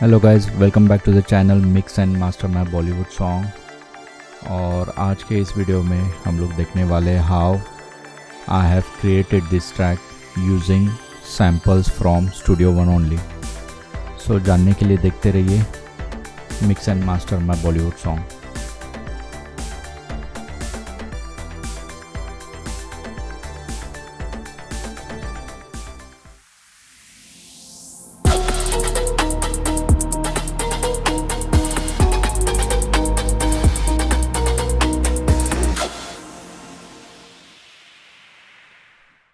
Hello guys, welcome back to the channel mix and master my Bollywood song. और आज के इस video में हम लोग देखने वाले how I have created this track using samples from studio one only. So जानने के लिए देखते रहिए mix and master my Bollywood song.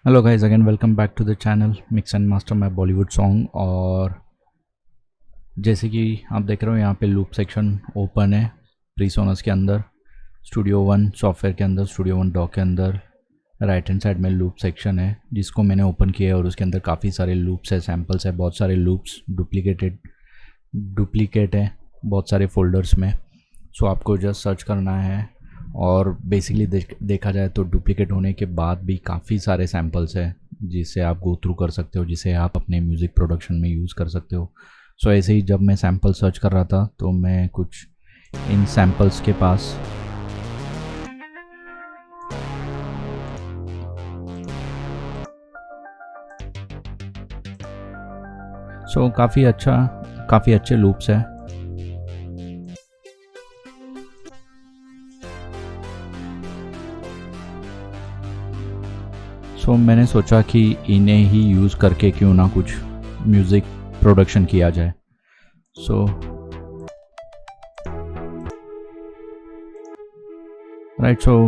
Hello guys, again welcome back to the channel mix and master my Bollywood song. और जैसे कि आप देख रहे हो यहाँ पे लूप सेक्शन ओपन है प्रीसोनस के अंदर, स्टूडियो वन सॉफ्टवेयर के अंदर, स्टूडियो वन डॉक के अंदर राइट हैंड साइड में लूप सेक्शन है जिसको मैंने ओपन किया है। और उसके अंदर काफ़ी सारे लूप्स है, सैम्पल्स है, बहुत सारे लूप्स डुप्लीकेट है बहुत सारे फोल्डर्स में। सो आपको जस्ट सर्च करना है और बेसिकली देखा जाए तो डुप्लीकेट होने के बाद भी काफ़ी सारे सैम्पल्स हैं जिसे आप गो थ्रू कर सकते हो, जिसे आप अपने म्यूज़िक प्रोडक्शन में यूज़ कर सकते हो। सो ऐसे ही जब मैं सैम्पल सर्च कर रहा था तो मैं कुछ इन सैम्पल्स के पास काफ़ी अच्छे लूप्स हैं। सो मैंने सोचा कि इन्हें ही यूज़ करके क्यों ना कुछ म्यूज़िक प्रोडक्शन किया जाए। सो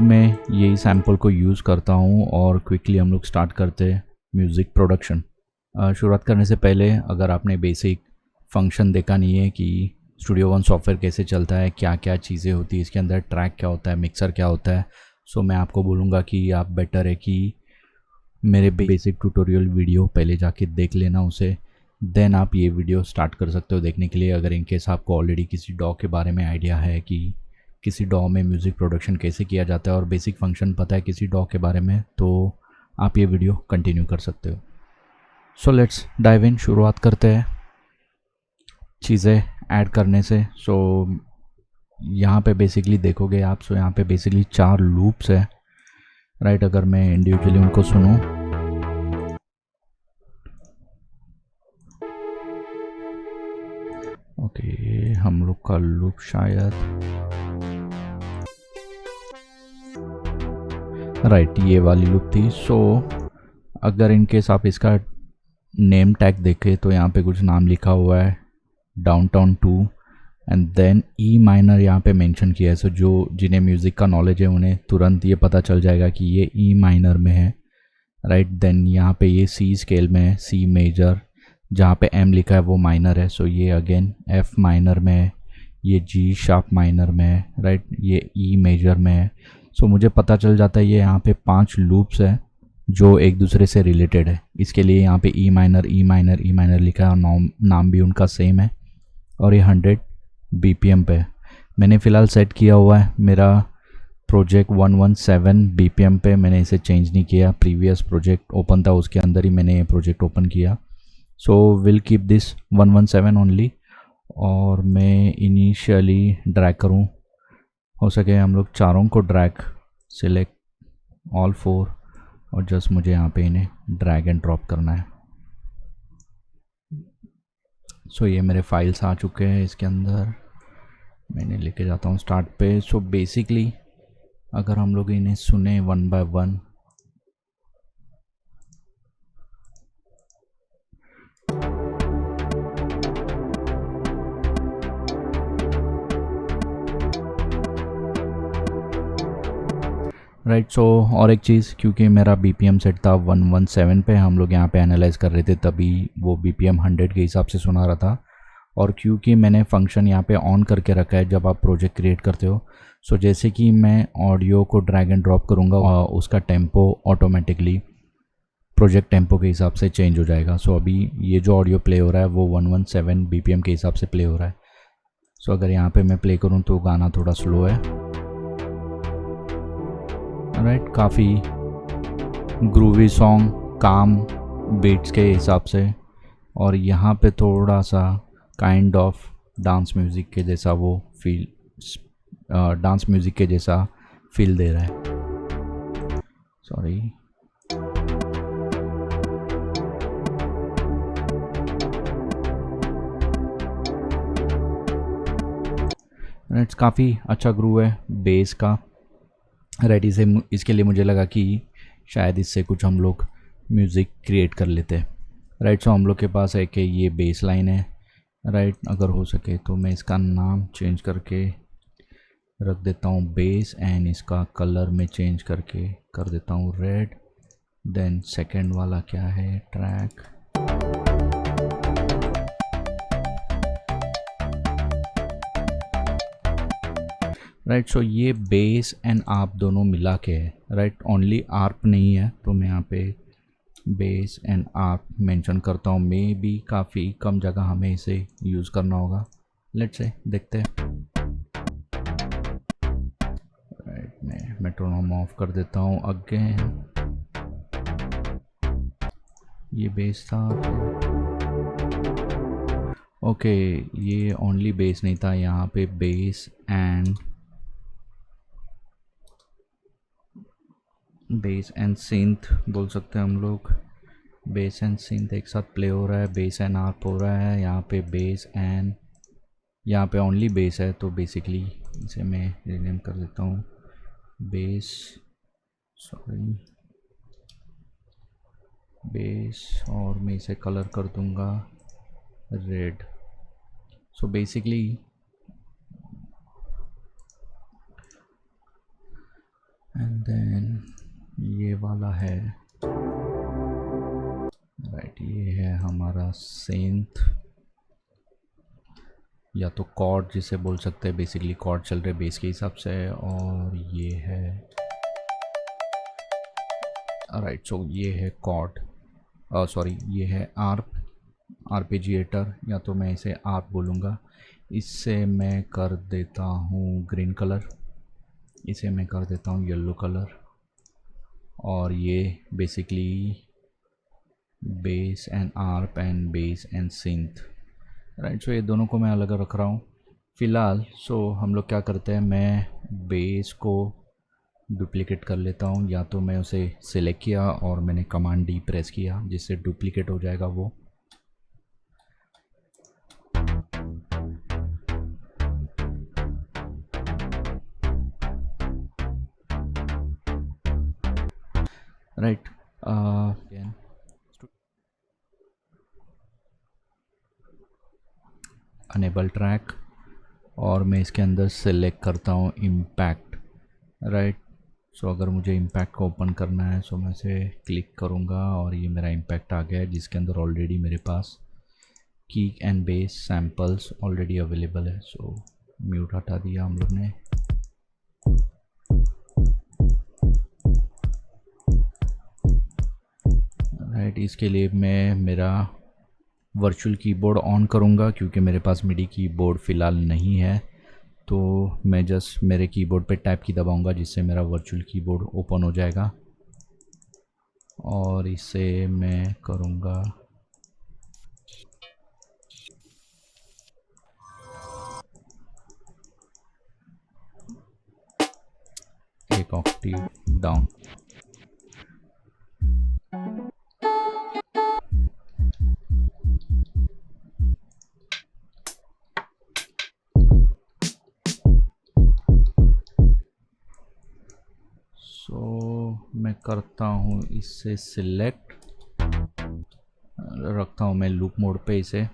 मैं यही सैम्पल को यूज़ करता हूँ और क्विकली हम लोग स्टार्ट करते हैं म्यूज़िक प्रोडक्शन। शुरुआत करने से पहले अगर आपने बेसिक फंक्शन देखा नहीं है कि स्टूडियो वन सॉफ्टवेयर कैसे चलता है, क्या क्या चीज़ें होती है इसके अंदर, ट्रैक क्या होता है, मिक्सर क्या होता है, सो मैं आपको बोलूँगा कि आप बेटर है कि मेरे बेसिक ट्यूटोरियल वीडियो पहले जाके देख लेना उसे, देन आप ये वीडियो स्टार्ट कर सकते हो देखने के लिए। अगर इनकेस आपको ऑलरेडी किसी डॉ के बारे में आइडिया है कि किसी डॉ में म्यूज़िक प्रोडक्शन कैसे किया जाता है और बेसिक फंक्शन पता है किसी डॉ के बारे में, तो आप ये वीडियो कंटिन्यू कर सकते हो। सो लेट्स डाइव इन, शुरुआत करते हैं चीज़ें ऐड करने से। सो यहाँ पे बेसिकली देखोगे आप, सो यहाँ पे बेसिकली 4 लूप्स है राइट। अगर मैं इंडिविजुअली उनको सुनूं, ओके, हम लोग का लूप शायद राइट ये वाली लूप थी। सो अगर इनकेस आप इसका नेम टैग देखें तो यहाँ पे कुछ नाम लिखा हुआ है, downtown 2 and then E minor यहाँ पे मेंशन किया है। सो जो जिन्हें म्यूज़िक का नॉलेज है उन्हें तुरंत ये पता चल जाएगा कि ये ई माइनर में है राइट। देन यहाँ पे ये सी स्केल में है, सी मेजर, जहाँ पे एम लिखा है वो माइनर है। सो ये अगेन एफ माइनर में है, ये जी शार्प माइनर में है राइट, ये ई मेजर में है। सो मुझे पता चल जाता है ये यहाँ पे 5 लूप्स है जो एक दूसरे से रिलेटेड है। इसके लिए यहाँ पे ई माइनर लिखा है और नाम भी उनका सेम है। और ये 100 BPM पे मैंने फ़िलहाल सेट किया हुआ है। मेरा प्रोजेक्ट 117 BPM पे, मैंने इसे चेंज नहीं किया। प्रीवियस प्रोजेक्ट ओपन था उसके अंदर ही मैंने ये प्रोजेक्ट ओपन किया। So will keep this 117 only. और मैं इनिशियली ड्रैग करूँ, हो सके हम लोग चारों को ड्रैग, सिलेक्ट ऑल 4 और जस्ट मुझे यहाँ पे इन्हें ड्रैग एंड ड्रॉप करना है। सो ये मेरे फाइल्स आ चुके हैं इसके अंदर, मैंने लेके जाता हूँ स्टार्ट पे। सो बेसिकली अगर हम लोग इन्हें सुने वन बाय वन, राइट। सो और एक चीज़, क्योंकि मेरा BPM सेट था 117 पे, हम लोग यहाँ पे एनालाइज कर रहे थे तभी वो BPM 100 के हिसाब से सुना रहा था। और क्योंकि मैंने फंक्शन यहाँ पे ऑन करके रखा है जब आप प्रोजेक्ट क्रिएट करते हो, सो जैसे कि मैं ऑडियो को ड्रैग एंड ड्रॉप करूँगा उसका टेम्पो ऑटोमेटिकली प्रोजेक्ट टेम्पो के हिसाब से चेंज हो जाएगा। सो अभी ये जो ऑडियो प्ले हो रहा है वो 117 BPM के हिसाब से प्ले हो रहा है। सो अगर यहाँ पे मैं प्ले करूँ तो गाना थोड़ा स्लो है राइट, काफ़ी ग्रूवी सॉन्ग, काम बीट्स के हिसाब से। और यहाँ पे थोड़ा सा काइंड ऑफ डांस म्यूज़िक के जैसा वो फील, डांस म्यूज़िक के जैसा फील दे रहा है। सॉरी, इट्स काफ़ी अच्छा ग्रूव है बेस का। राइट, इसे इसके लिए मुझे लगा कि शायद इससे कुछ हम लोग म्यूज़िक क्रिएट कर लेते हैं। राइट, सो हम लोग के पास है कि ये बेस लाइन है। राइट, अगर हो सके तो मैं इसका नाम चेंज करके रख देता हूँ बेस, एंड इसका कलर में चेंज करके कर देता हूँ रेड। देन सेकंड वाला क्या है, ट्रैक। राइट, सो ये बेस एंड आर्प दोनों मिला के है। राइट, ओनली आर्प नहीं है, तो मैं यहाँ पे बेस एंड आर्प मेंशन करता हूँ। मे भी काफ़ी कम जगह हमें इसे यूज़ करना होगा। लेट्स से देखते हैं। राइट, मैं मेट्रोनोम ऑफ कर देता हूँ अगेन। ये बेस था, ओके ये ओनली बेस नहीं था, यहाँ पे बेस एंड सिंथ बोल सकते हैं हम लोग। बेस एंड सिंथ एक साथ प्ले हो रहा है, बेस एंड आर्प हो रहा है। यहाँ पे बेस एंड, यहाँ पे ओनली बेस है, तो बेसिकली इसे मैं रीनेम कर देता हूँ बेस, सॉरी बेस, और मैं इसे कलर कर दूँगा red. So basically and then ये वाला है। राइट, ये है हमारा सिंथ या तो कॉर्ड जिसे बोल सकते हैं। बेसिकली कॉर्ड चल रहे बेस के हिसाब से, और ये है राइट, सो ये है कॉर्ड, सॉरी ये है आर्प, आर्पेजिएटर, या तो मैं इसे आर्प बोलूँगा। इससे मैं कर देता हूँ ग्रीन कलर, इसे मैं कर देता हूँ येलो कलर, और ये basically bass and arp and bass and synth. Right, so ये दोनों को मैं अलग रख रहा हूँ फ़िलहाल। सो हम लोग क्या करते हैं, मैं बेस को डुप्लिकेट कर लेता हूँ, या तो मैं उसे सिलेक्ट किया और मैंने कमांड डी प्रेस किया जिससे डुप्लिकेट हो जाएगा वो। राइट, अनेबल ट्रैक, और मैं इसके अंदर सेलेक्ट करता हूँ इम्पैक्ट। राइट, सो अगर मुझे इम्पैक्ट को ओपन करना है, सो मैं इसे क्लिक करूँगा और ये मेरा इम्पैक्ट आ गया है, जिसके अंदर ऑलरेडी मेरे पास kick and bass samples already available है। सो म्यूट हटा दिया हम लोग ने। राइट, इसके लिए मैं मेरा वर्चुअल कीबोर्ड ऑन करूँगा, क्योंकि मेरे पास मिडी कीबोर्ड फ़िलहाल नहीं है। तो मैं जस्ट मेरे कीबोर्ड पे टैप की दबाऊँगा, जिससे मेरा वर्चुअल कीबोर्ड ओपन हो जाएगा, और इसे मैं करूँगा एक ऑक्टेव डाउन। मैं करता हूँ इससे सिलेक्ट, रखता हूँ मैं लूप मोड पे इसे।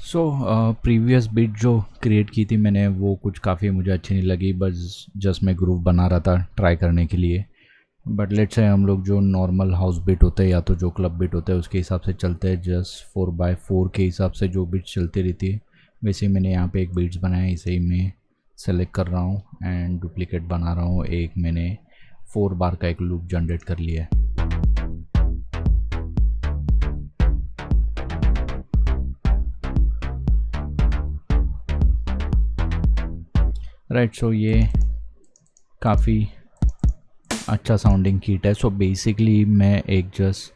सो प्रीवियस बीट जो क्रिएट की थी मैंने, वो कुछ काफ़ी मुझे अच्छी नहीं लगी, बस जस्ट मैं ग्रूव बना रहा था ट्राई करने के लिए। बट लेट्स से हम लोग जो नॉर्मल हाउस बीट होते हैं या तो जो क्लब बीट होते हैं उसके हिसाब से चलते हैं, जस्ट 4x4 के हिसाब से जो बीट्स चलती रहती है वैसे ही मैंने यहाँ पे एक बीट्स बनाया, इसे ही मैं सेलेक्ट कर रहा हूँ एंड डुप्लीकेट बना रहा हूँ। एक मैंने 4 बार का एक लूप जनरेट कर लिया है। राइट, सो ये काफ़ी अच्छा साउंडिंग किट है। सो बेसिकली मैं एक जस्ट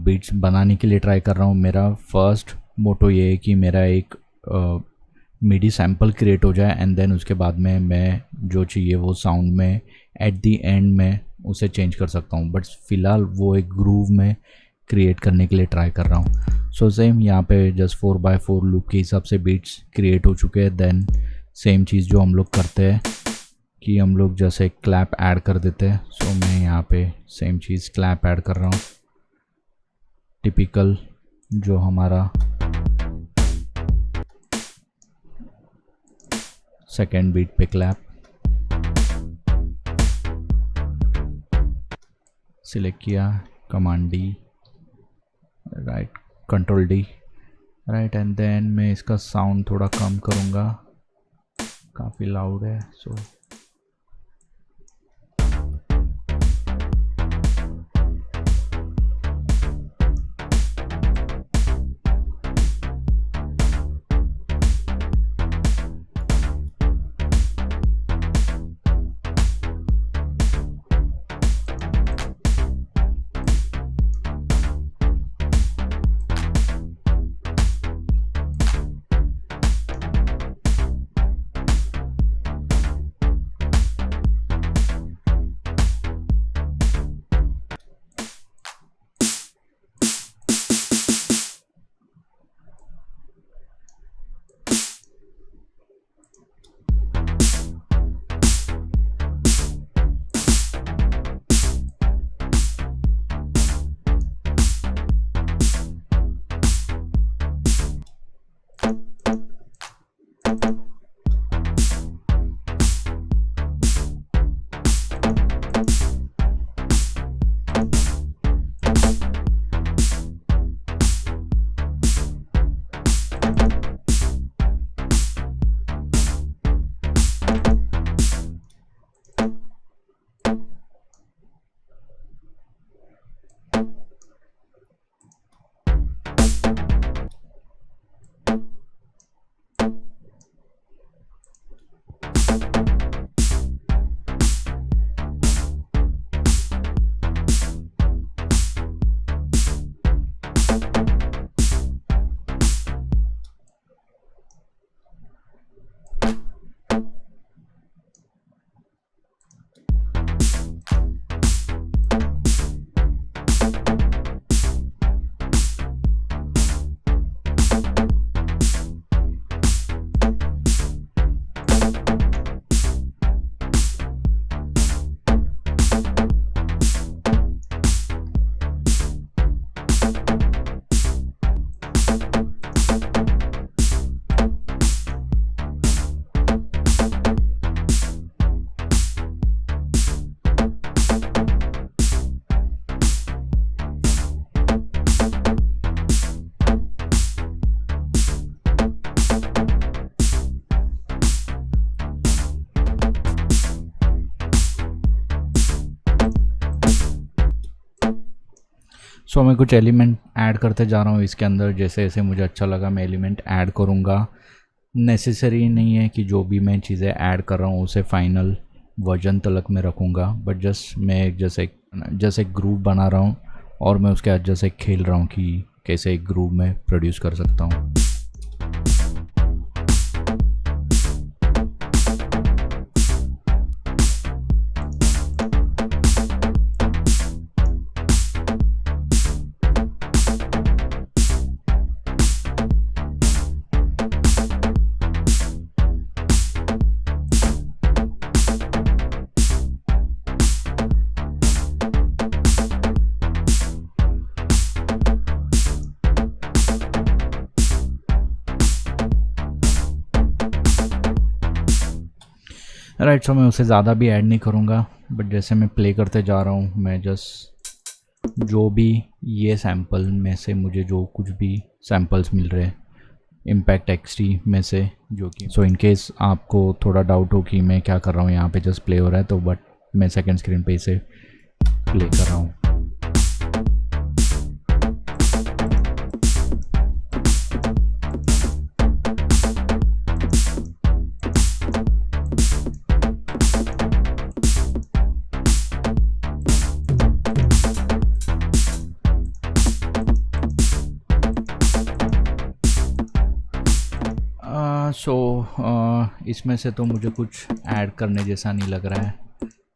बीट्स बनाने के लिए ट्राई कर रहा हूँ। मेरा फर्स्ट मोटो ये है कि मेरा एक मिडी सैम्पल क्रिएट हो जाए एंड देन उसके बाद में मैं जो चाहिए वो साउंड में एट दी एंड में उसे चेंज कर सकता हूँ। बट फ़िलहाल वो एक ग्रूव में क्रिएट करने के लिए ट्राई कर रहा हूँ। सो सेम यहाँ पे जस्ट 4x4 लूप के हिसाब से बीट्स क्रिएट हो चुके हैं। देन सेम चीज़ जो हम लोग करते हैं कि हम लोग जैसे क्लैप ऐड कर देते हैं। सो मैं यहाँ पे सेम चीज़ क्लैप ऐड कर रहा हूँ, टिपिकल जो हमारा सेकेंड बीट पे क्लैप सिलेक्ट किया, command D, right, control D, right, and then मैं इसका साउंड थोड़ा कम करूँगा, काफ़ी लाउड है। सो सो मैं कुछ एलिमेंट ऐड करते जा रहा हूँ इसके अंदर, जैसे जैसे मुझे अच्छा लगा मैं एलिमेंट ऐड करूँगा। नेसेसरी नहीं है कि जो भी मैं चीज़ें ऐड कर रहा हूँ उसे फाइनल वर्जन तक में रखूँगा, बट जस्ट मैं जैसे एक ग्रुप बना रहा हूँ और मैं उसके आज जैसे खेल रहा हूँ कि कैसे एक ग्रुप में प्रोड्यूस कर सकता हूँ। राइट, सो मैं उसे ज़्यादा भी ऐड नहीं करूँगा, बट जैसे मैं प्ले करते जा रहा हूँ मैं जस्ट जो भी ये सैम्पल में से मुझे जो कुछ भी सैम्पल्स मिल रहे हैं इम्पैक्ट एक्सटी में से, जो कि सो इन केस आपको थोड़ा डाउट हो कि मैं क्या कर रहा हूँ यहाँ पे जस्ट प्ले हो रहा है, तो बट मैं सेकंड स्क्रीन पे इसे प्ले कर रहा हूँ। इसमें से तो मुझे कुछ ऐड करने जैसा नहीं लग रहा है,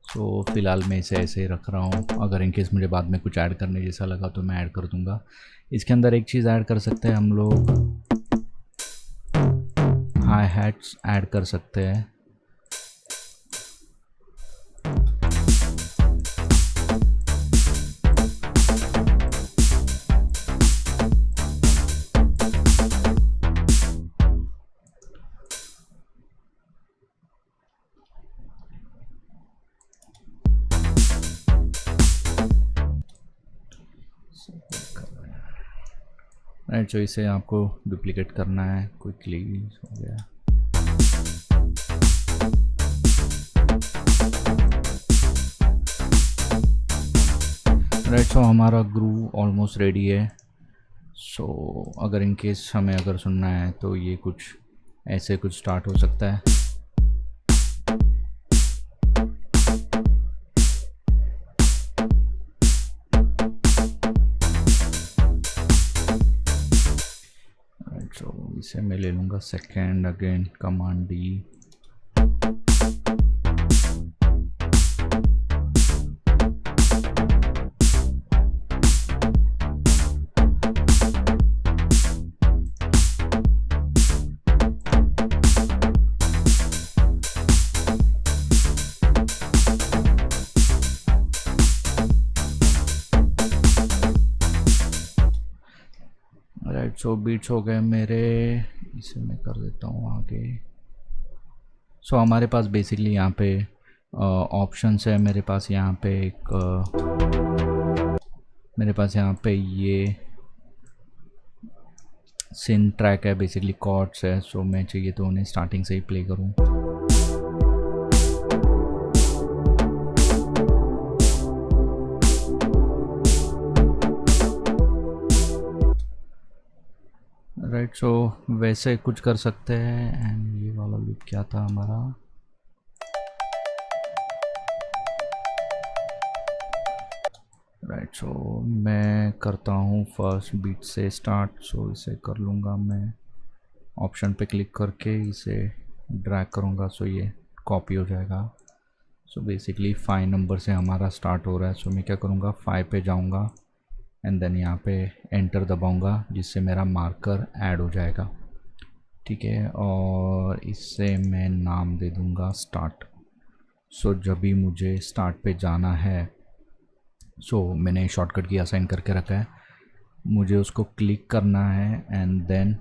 सो फ़िलहाल मैं इसे ऐसे ही रख रहा हूँ। अगर इन केस मुझे बाद में कुछ ऐड करने जैसा लगा तो मैं ऐड कर दूँगा। इसके अंदर एक चीज़ ऐड कर सकते हैं हम लोग, हाई हैट्स ऐड कर सकते हैं। राइट, सो इसे आपको डुप्लीकेट करना है क्विकली। हो गया। राइट, सो हमारा ग्रूव ऑलमोस्ट रेडी है। सो अगर इन केस हमें अगर सुनना है तो ये कुछ ऐसे कुछ स्टार्ट हो सकता है। इसे मैं ले लूँगा second, again command D. Right, so beats हो गए मेरे, इसे मैं कर देता हूँ आगे। सो हमारे पास बेसिकली यहाँ पे ऑप्शंस है। मेरे पास यहाँ पे मेरे पास यहाँ पे ये सिन ट्रैक है, बेसिकली कॉर्ड्स है। सो मैं चाहिए तो उन्हें स्टार्टिंग से ही प्ले करूँ। राइट, सो वैसे कुछ कर सकते हैं। एंड ये वाला लूप क्या था हमारा? राइट, सो मैं करता हूँ फर्स्ट बीट से स्टार्ट। सो इसे कर लूँगा मैं ऑप्शन पे क्लिक करके, इसे ड्रैग करूँगा, सो ये कॉपी हो जाएगा। सो बेसिकली 5 नंबर से हमारा स्टार्ट हो रहा है। सो मैं क्या करूँगा, 5 पे जाऊँगा एंड देन यहाँ पे एंटर दबाऊँगा, जिससे मेरा मार्कर ऐड हो जाएगा। ठीक है, और इससे मैं नाम दे दूँगा स्टार्ट। सो जब भी मुझे स्टार्ट पे जाना है, सो मैंने शॉर्टकट की असाइन करके रखा है, मुझे उसको क्लिक करना है एंड देन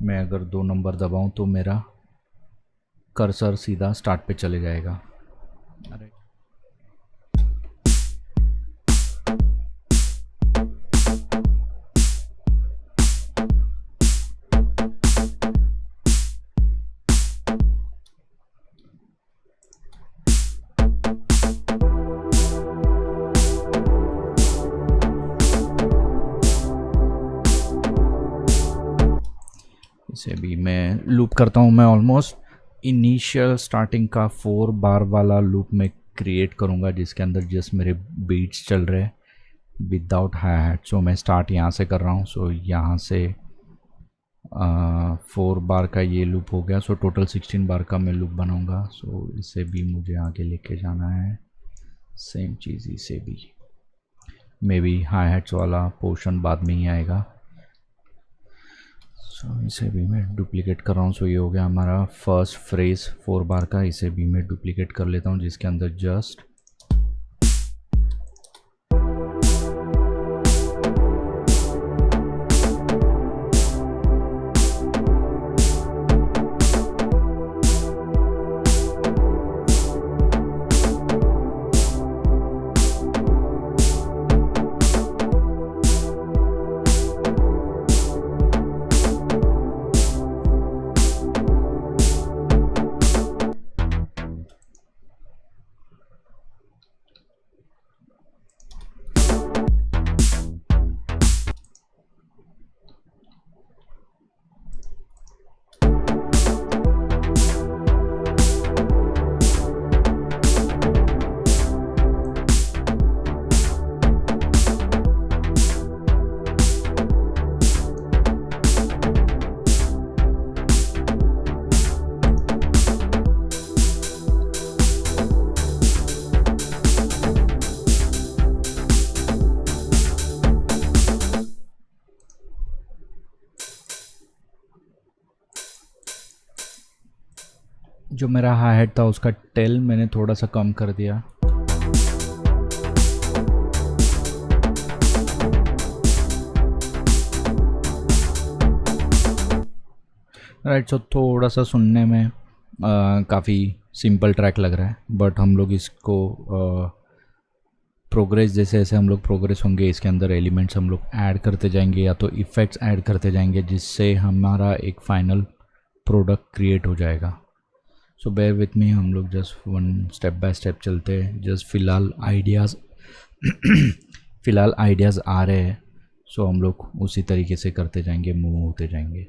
मैं अगर 2 नंबर दबाऊँ तो मेरा कर्सर सीधा स्टार्ट पे चले जाएगा। इसे भी मैं लूप करता हूँ। मैं ऑलमोस्ट इनिशियल स्टार्टिंग का 4 बार वाला लूप में क्रिएट करूँगा, जिसके अंदर जस्ट मेरे बीट्स चल रहे हैं विदाउट हाई हैट। सो मैं स्टार्ट यहाँ से कर रहा हूँ। सो यहाँ से 4 बार का ये लूप हो गया। सो टोटल 16 बार का मैं लूप बनाऊँगा। सो इसे भी मुझे आगे लेके जाना है। सेम चीज़ इसे भी, मे बी हाई हैट्स वाला पोर्शन बाद में ही आएगा। सो इसे भी मैं डुप्लीकेट कर रहा हूँ। सो ये हो गया हमारा फर्स्ट फ्रेज 4 बार का। इसे भी मैं डुप्लीकेट कर लेता हूँ, जिसके अंदर जस्ट जो मेरा हाई हेड था उसका टेल मैंने थोड़ा सा कम कर दिया। राइट, सो थोड़ा सा सुनने में काफ़ी सिंपल ट्रैक लग रहा है, बट हम लोग इसको प्रोग्रेस जैसे जैसे हम लोग प्रोग्रेस होंगे इसके अंदर एलिमेंट्स हम लोग ऐड करते जाएंगे या तो इफ़ेक्ट्स ऐड करते जाएंगे, जिससे हमारा एक फाइनल प्रोडक्ट क्रिएट हो जाएगा। सो बेयर विथ मी, हम लोग just one step by step चलते हैं। जस्ट फ़िलहाल आइडियाज़ आ रहे हैं, सो हम लोग उसी तरीके से करते जाएंगे, मूव होते जाएंगे।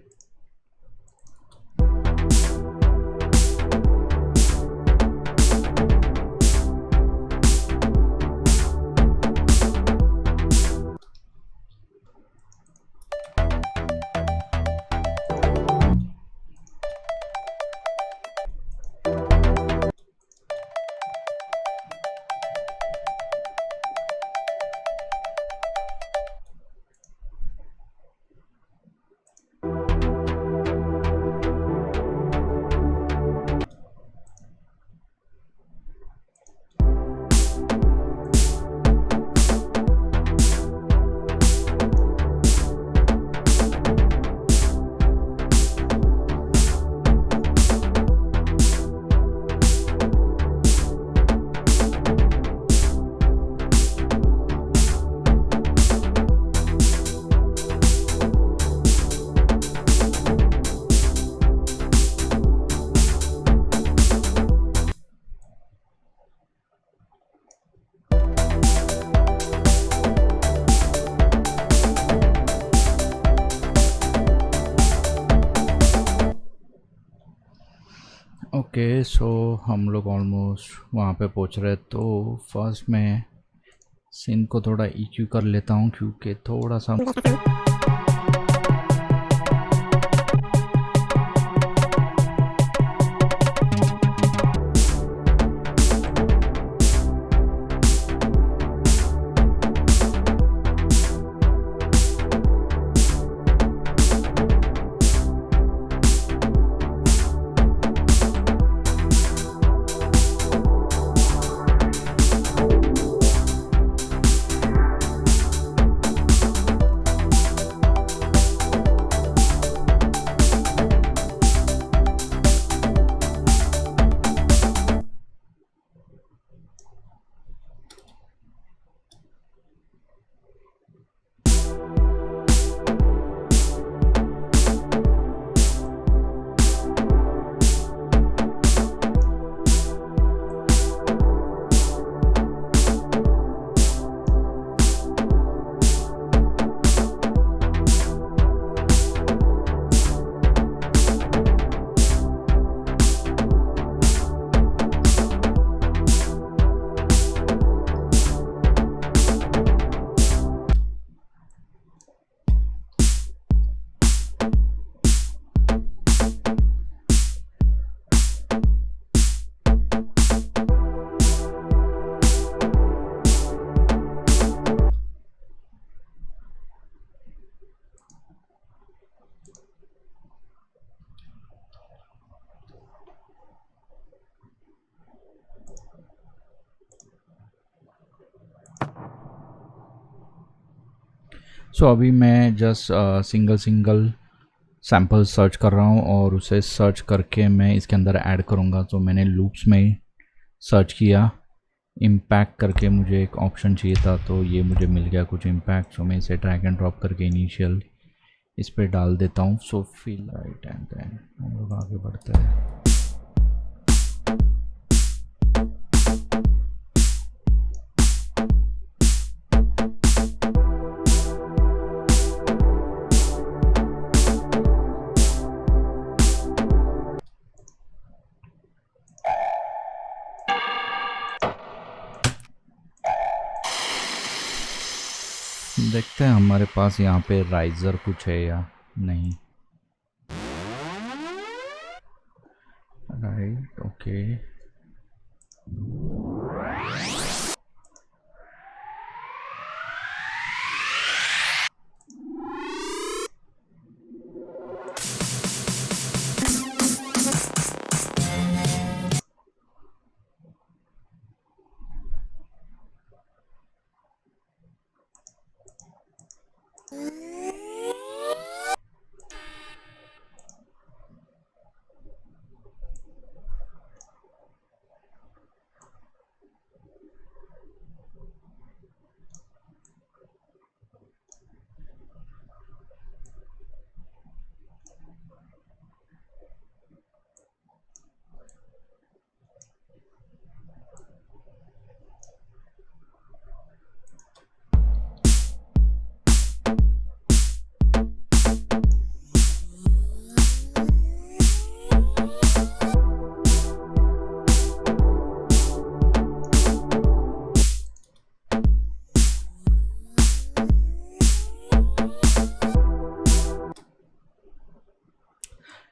ओके, सो हम लोग ऑलमोस्ट वहाँ पे पहुँच रहे। तो फर्स्ट मैं सीन को थोड़ा EQ कर लेता हूँ, क्योंकि थोड़ा सा अभी मैं जस्ट सिंगल सैम्पल सर्च कर रहा हूँ और उसे सर्च करके मैं इसके अंदर ऐड करूँगा। तो मैंने लूप्स में सर्च किया, इम्पैक्ट करके मुझे एक ऑप्शन चाहिए था, तो ये मुझे मिल गया कुछ इम्पैक्ट। सो मैं इसे ड्रैग एंड ड्रॉप करके इनिशियल इस पर डाल देता हूँ। So feel right and then हम लोग आगे बढ़ते हैं। देखते हैं हमारे पास यहाँ पे राइजर कुछ है या नहीं। Right, okay.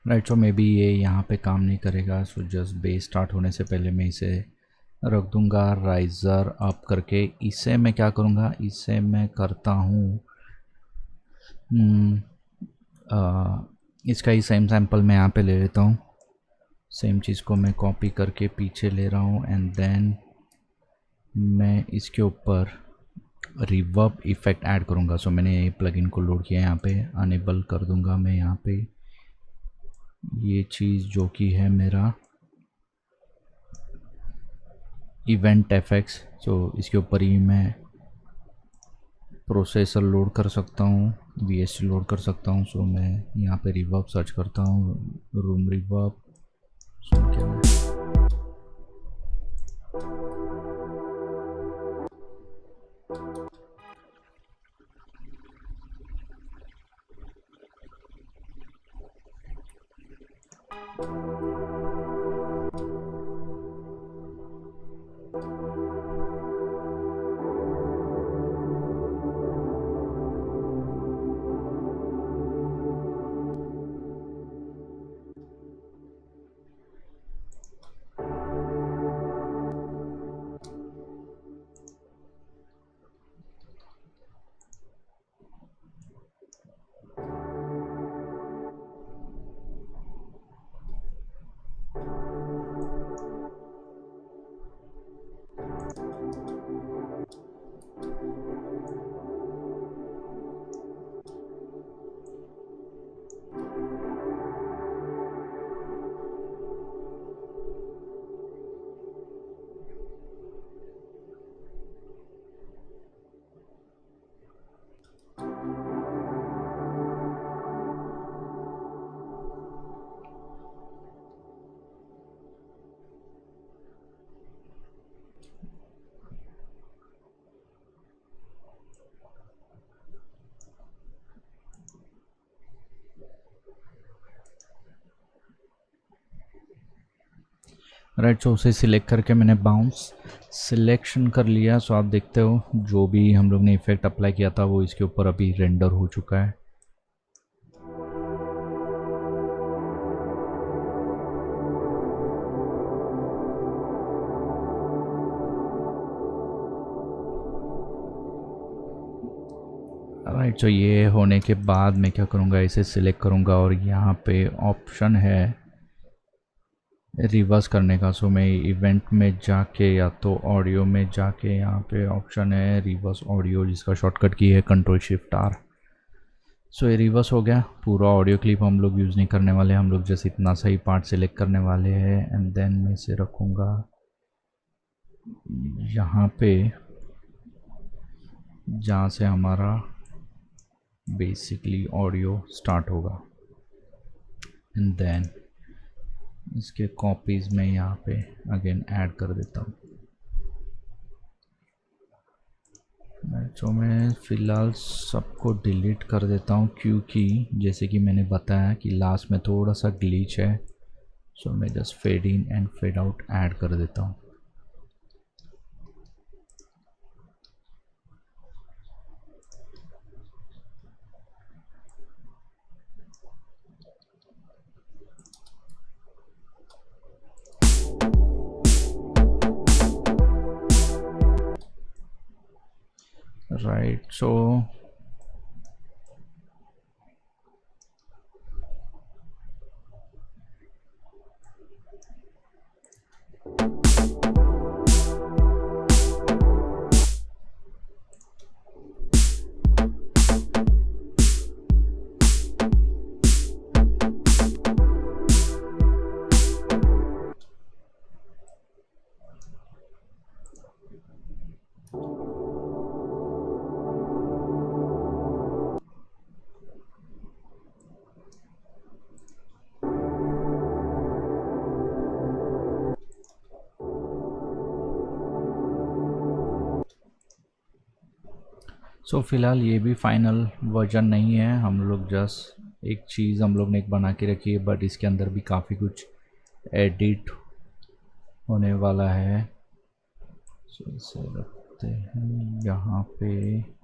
Right, so may be ये यहाँ पे काम नहीं करेगा, सो जस्ट बेस स्टार्ट होने से पहले मैं इसे रख दूँगा राइज़र अप करके। इसे मैं क्या करूँगा, इसे मैं करता हूँ इसका ही सेम सैम्पल मैं यहाँ पे ले लेता हूँ। सेम चीज़ को मैं कॉपी करके पीछे ले रहा हूँ एंड देन मैं इसके ऊपर रिवर्ब इफ़ेक्ट ऐड करूँगा। सो मैंने प्लगइन को लोड किया, यहाँ पे अनेबल कर दूँगा मैं यहाँ पे ये चीज़ जो कि है मेरा इवेंट एफएक्स। सो इसके ऊपर ही मैं प्रोसेसर लोड कर सकता हूँ, VST लोड कर सकता हूँ। सो मैं यहाँ पे रिवर्ब सर्च करता हूँ, रूम रिवर्ब। सो क्या राइट, सो उसे सिलेक्ट करके मैंने बाउंस सिलेक्शन कर लिया। सो आप देखते हो जो भी हम लोग ने इफ़ेक्ट अप्लाई किया था वो इसके ऊपर अभी रेंडर हो चुका है। राइट, सो ये होने के बाद मैं क्या करूँगा, इसे सिलेक्ट करूँगा और यहाँ पे ऑप्शन है रिवर्स करने का। सो मैं इवेंट में जाके या तो ऑडियो में जाके यहाँ पे ऑप्शन है रिवर्स ऑडियो, जिसका शॉर्टकट की है Ctrl+Shift+R। सो ये रिवर्स हो गया। पूरा ऑडियो क्लिप हम लोग यूज़ नहीं करने वाले, हम लोग जैसे इतना सही पार्ट सिलेक्ट करने वाले हैं एंड देन मैं इसे रखूँगा यहाँ पे जहाँ से हमारा बेसिकली ऑडियो स्टार्ट होगा एंड देन इसके कॉपीज़ में यहाँ पे अगेन ऐड कर देता हूँ। तो मैं फ़िलहाल सबको डिलीट कर देता हूँ क्योंकि जैसे कि मैंने बताया कि लास्ट में थोड़ा सा ग्लिच है। सो मैं just fade in and fade out add कर देता हूँ। राइट, सो सो फ़िलहाल ये भी फाइनल वर्जन नहीं है, हम लोग जस्ट एक चीज़ हम लोग ने एक बना के रखी है, बट इसके अंदर भी काफ़ी कुछ एडिट होने वाला है। सो इसे रखते हैं यहाँ पे।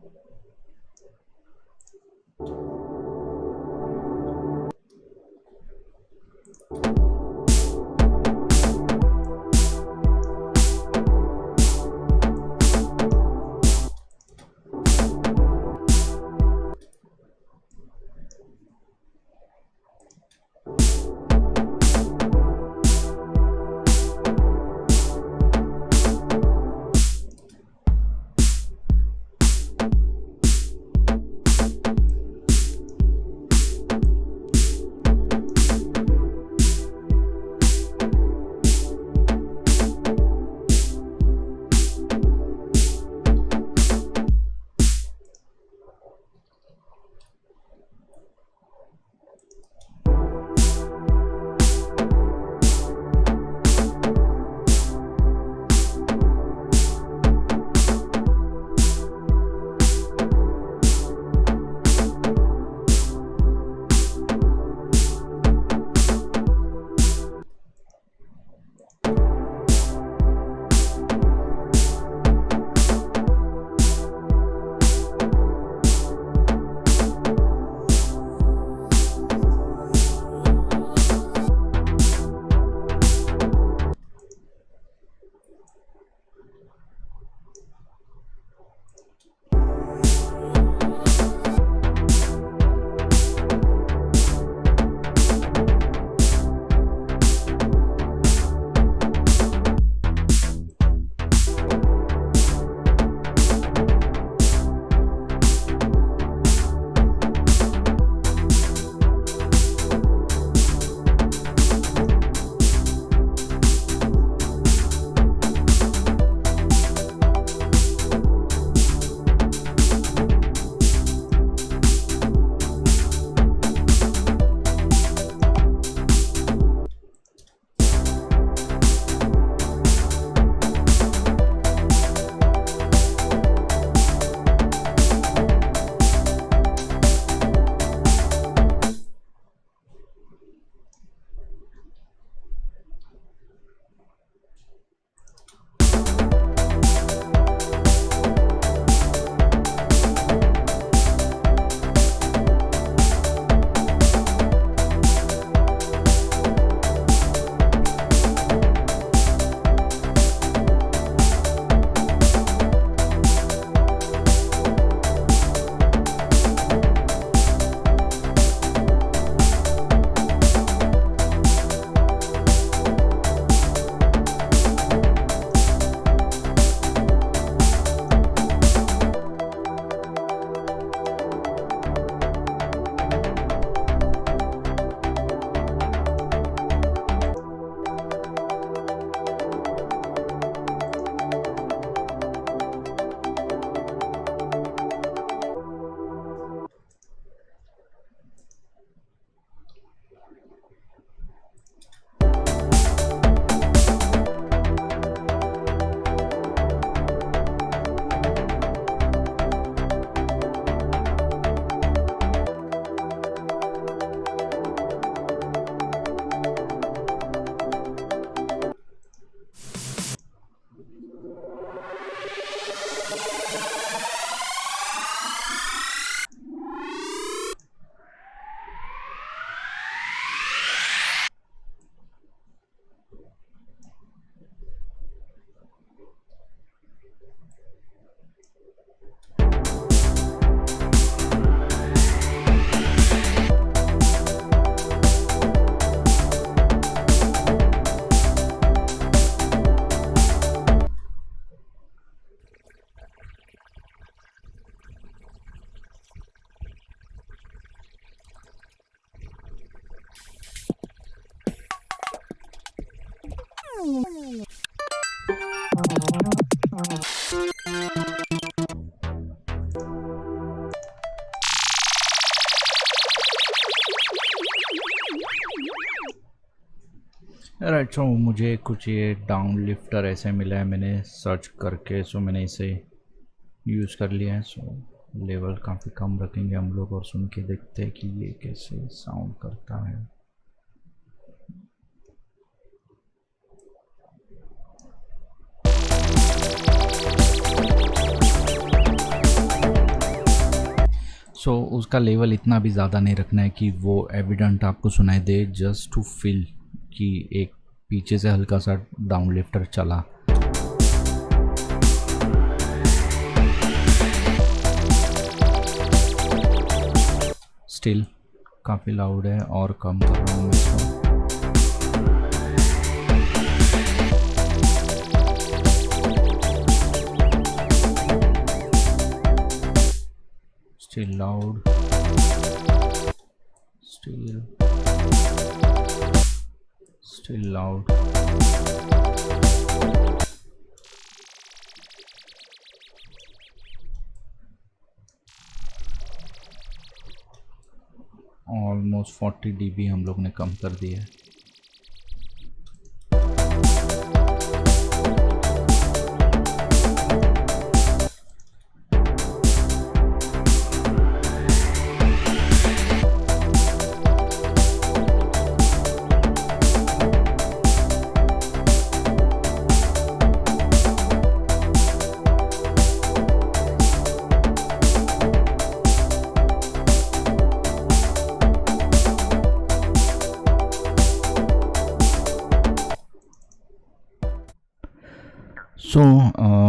राइट, सो मुझे कुछ ये डाउन लिफ्टर ऐसे मिला है, मैंने सर्च करके, सो मैंने इसे यूज़ कर लिया है। सो लेवल काफ़ी कम रखेंगे हम लोग और सुन के देखते हैं कि ये कैसे साउंड करता है। सो उसका लेवल इतना भी ज़्यादा नहीं रखना है कि वो एविडेंट आपको सुनाई दे, जस्ट टू फील कि एक पीछे से हल्का सा डाउन लिफ्टर चला। स्टिल काफ़ी लाउड है और कम कर रहा हूँ मैं इसको। Still loud, still loud. Almost 40 dB हम लोग ने कम कर दिया है।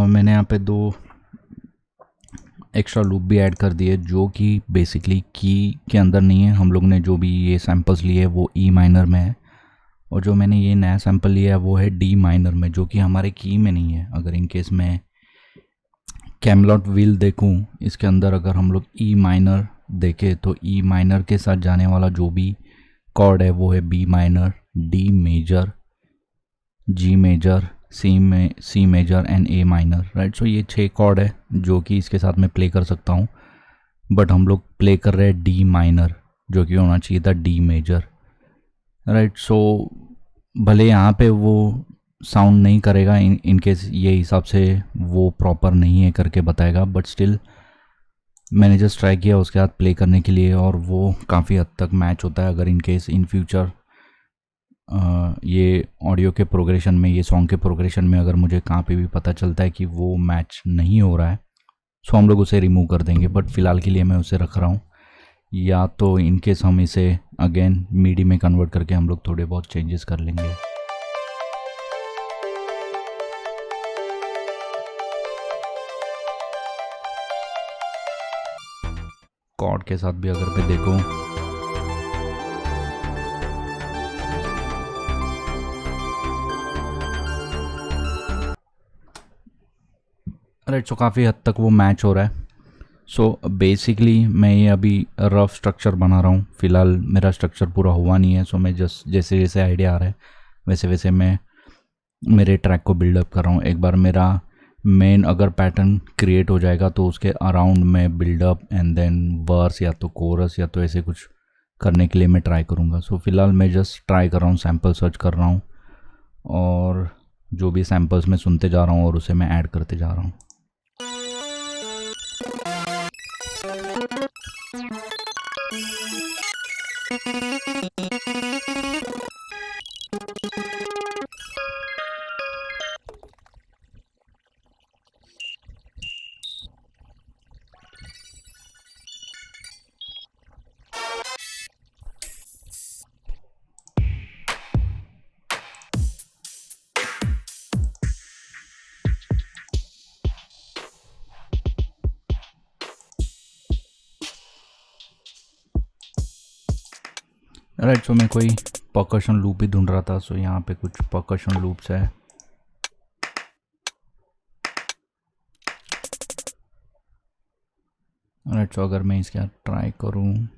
मैंने यहाँ पे 2 एक्स्ट्रा लूप भी ऐड कर दिए जो कि बेसिकली की के अंदर नहीं है। हम लोग ने जो भी ये सैम्पल्स लिए वो ई माइनर में है और जो मैंने ये नया सैम्पल लिया है वो है डी माइनर में, जो कि हमारे की में नहीं है। अगर इन केस मैं कैमलॉट व्हील देखूँ इसके अंदर, अगर हम लोग ई माइनर देखें तो ई माइनर के साथ जाने वाला जो भी कॉर्ड है वो है B minor, D major, G major, C major and A minor, right. So ये 6 कॉर्ड है जो कि इसके साथ मैं प्ले कर सकता हूँ, बट हम लोग प्ले कर रहे हैं डी माइनर जो कि होना चाहिए था डी मेजर, राइट। सो भले यहाँ पे वो साउंड नहीं करेगा इन केस ये हिसाब से वो प्रॉपर नहीं है करके बताएगा, बट स्टिल मैंने जस्ट ट्राई किया उसके साथ प्ले करने के लिए और वो काफ़ी हद तक मैच होता है। अगर इन केस इन फ्यूचर ये ऑडियो के प्रोग्रेशन में, ये सॉन्ग के प्रोग्रेशन में अगर मुझे कहाँ पे भी पता चलता है कि वो मैच नहीं हो रहा है, सो हम लोग उसे रिमूव कर देंगे, बट फ़िलहाल के लिए मैं उसे रख रहा हूँ। या तो इन केस हम इसे अगेन मीडी में कन्वर्ट करके हम लोग थोड़े बहुत चेंजेस कर लेंगे। कॉर्ड के साथ भी अगर मैं देखूँ राइट, सो काफ़ी हद तक वो मैच हो रहा है। सो बेसिकली मैं ये अभी रफ स्ट्रक्चर बना रहा हूँ, फ़िलहाल मेरा स्ट्रक्चर पूरा हुआ नहीं है। सो मैं जस्ट जैसे जैसे आइडिया आ रहा है वैसे वैसे मैं मेरे ट्रैक को बिल्डअप कर रहा हूँ। एक बार मेरा मेन अगर पैटर्न क्रिएट हो जाएगा तो उसके अराउंड में बिल्डअप एंड देन वर्स या तो कोरस या तो ऐसे कुछ करने के लिए मैं ट्राई करूँगा। सो फ़िलहाल मैं जस्ट ट्राई कर रहा हूँ, सैम्पल सर्च कर रहा हूँ और जो भी सैम्पल्स मैं सुनते जा रहा हूँ और उसे मैं ऐड करते जा रहा हूँ। राइट, सो मैं कोई परकशन लूप भी ढूंढ रहा था। सो यहाँ पे कुछ परकशन लूप्स है। राइट, सो अगर मैं इसके साथ ट्राई करूँ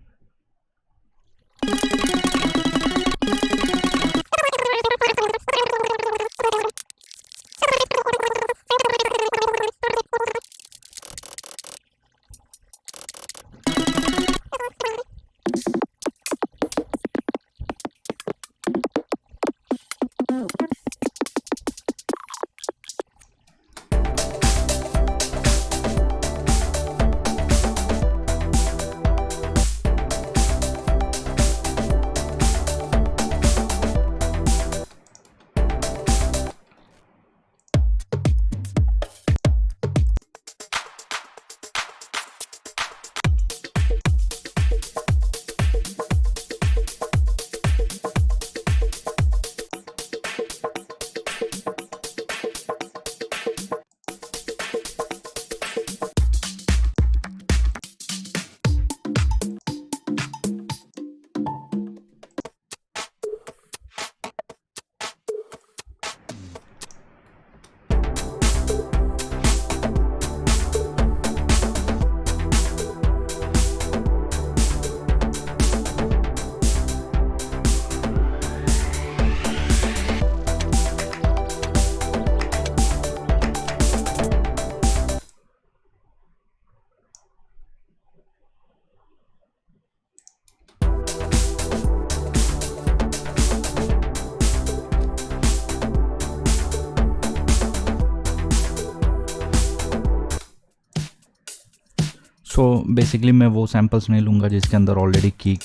सो बेसिकली मैं वो सैम्पल्स नहीं लूँगा जिसके अंदर ऑलरेडी की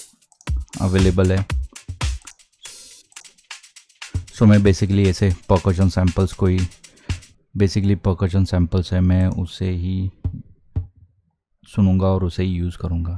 अवेलेबल है। सो मैं बेसिकली ऐसे परकशन सैम्पल्स को ही बेसिकली परकशन सैम्पल्स है, मैं उसे ही सुनूंगा और उसे ही यूज़ करूँगा।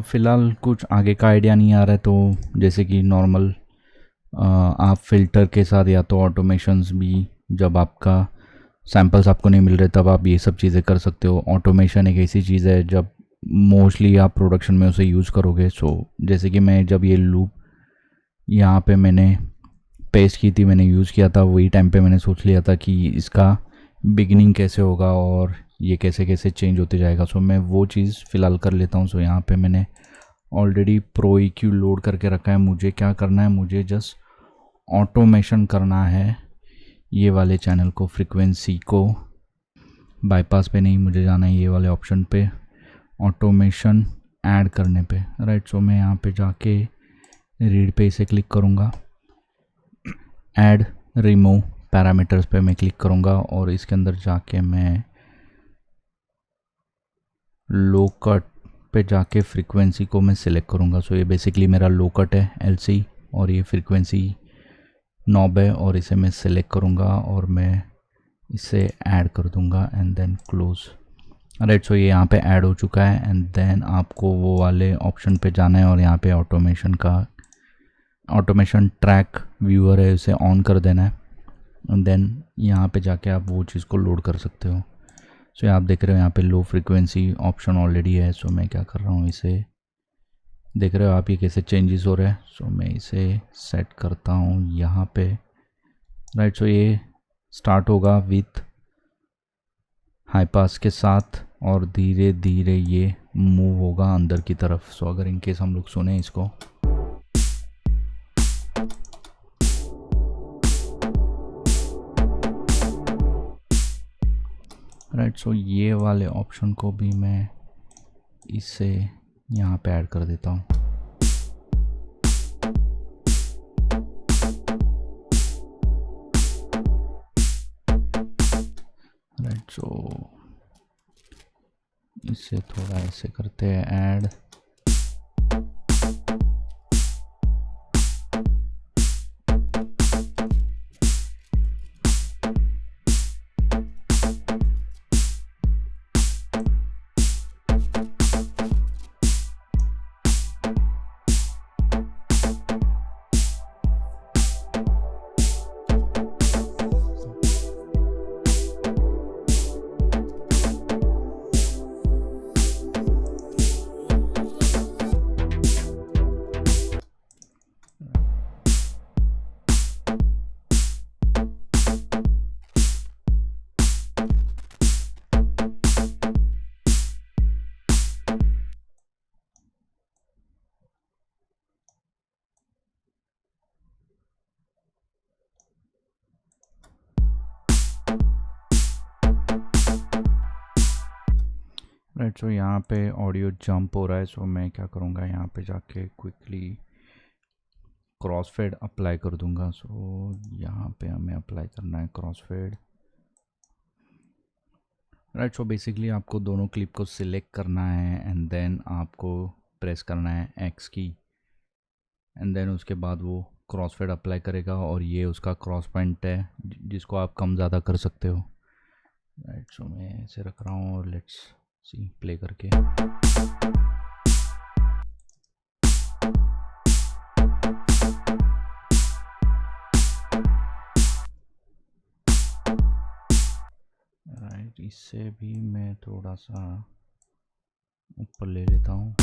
फ़िलहाल कुछ आगे का आइडिया नहीं आ रहा है, तो जैसे कि नॉर्मल आप फ़िल्टर के साथ या तो ऑटोमेशंस भी, जब आपका सैम्पल्स आपको नहीं मिल रहे तब आप ये सब चीज़ें कर सकते हो। ऑटोमेशन एक ऐसी चीज़ है जब मोस्टली आप प्रोडक्शन में उसे यूज़ करोगे। जैसे कि मैं जब ये लूप यहाँ पे मैंने पेस्ट की थी, मैंने यूज़ किया था, वही टाइम पे मैंने सोच लिया था कि इसका बिगिनिंग कैसे होगा और ये कैसे कैसे चेंज होते जाएगा। मैं वो चीज़ फ़िलहाल कर लेता हूँ। यहाँ पे मैंने ऑलरेडी प्रो EQ लोड करके रखा है। मुझे क्या करना है, मुझे जस्ट ऑटोमेशन करना है ये वाले चैनल को, फ्रीक्वेंसी को। बाईपास पे नहीं, मुझे जाना है ये वाले ऑप्शन पे, ऑटोमेशन ऐड करने पे, राइट। मैं यहाँ पे जाके रीड पे इसे क्लिक करूँगा, ऐड रिमूव पैरामीटर्स पे मैं क्लिक करूँगा और इसके अंदर जाके मैं लो कट पे जाके फ्रीक्वेंसी को मैं सिलेक्ट करूँगा। ये बेसिकली मेरा लो कट है LC और ये फ्रीक्वेंसी नॉब है और इसे मैं सिलेक्ट करूँगा और मैं इसे ऐड कर दूँगा एंड देन क्लोज, राइट। ये यहाँ पे ऐड हो चुका है एंड देन आपको वो वाले ऑप्शन पे जाना है और यहाँ पे ऑटोमेशन ट्रैक व्यूअर है, उसे ऑन कर देना है एंड देन यहाँ पे जाके आप वो चीज़ को लोड कर सकते हो। आप देख रहे हो यहाँ पे लो फ्रीक्वेंसी ऑप्शन ऑलरेडी है। मैं क्या कर रहा हूँ, इसे देख रहे हो आप, ये कैसे चेंजेस हो रहे हैं। मैं इसे सेट करता हूँ यहाँ पे, राइट। ये स्टार्ट होगा विथ हाई पास के साथ और धीरे धीरे ये मूव होगा अंदर की तरफ। अगर इनकेस हम लोग सुने इसको, राइट। ये वाले ऑप्शन को भी मैं इसे यहाँ पे ऐड कर देता हूँ, राइट। इसे थोड़ा ऐसे करते हैं ऐड, राइट। यहाँ पे ऑडियो जंप हो रहा है। मैं क्या करूँगा, यहाँ पे जाके क्विकली क्रॉस फेड अप्लाई कर दूँगा। यहाँ पे हमें अप्लाई करना है क्रॉस फेड, राइट। बेसिकली आपको दोनों क्लिप को सिलेक्ट करना है एंड देन आपको प्रेस करना है X की एंड देन उसके बाद वो क्रॉस फेड अप्लाई करेगा और ये उसका क्रॉस पॉइंट है जिसको आप कम ज़्यादा कर सकते हो, राइट। मैं ऐसे रख रहा हूँ और लेट्स सी प्ले करके, राइट। इससे भी मैं थोड़ा सा ऊपर ले लेता हूँ,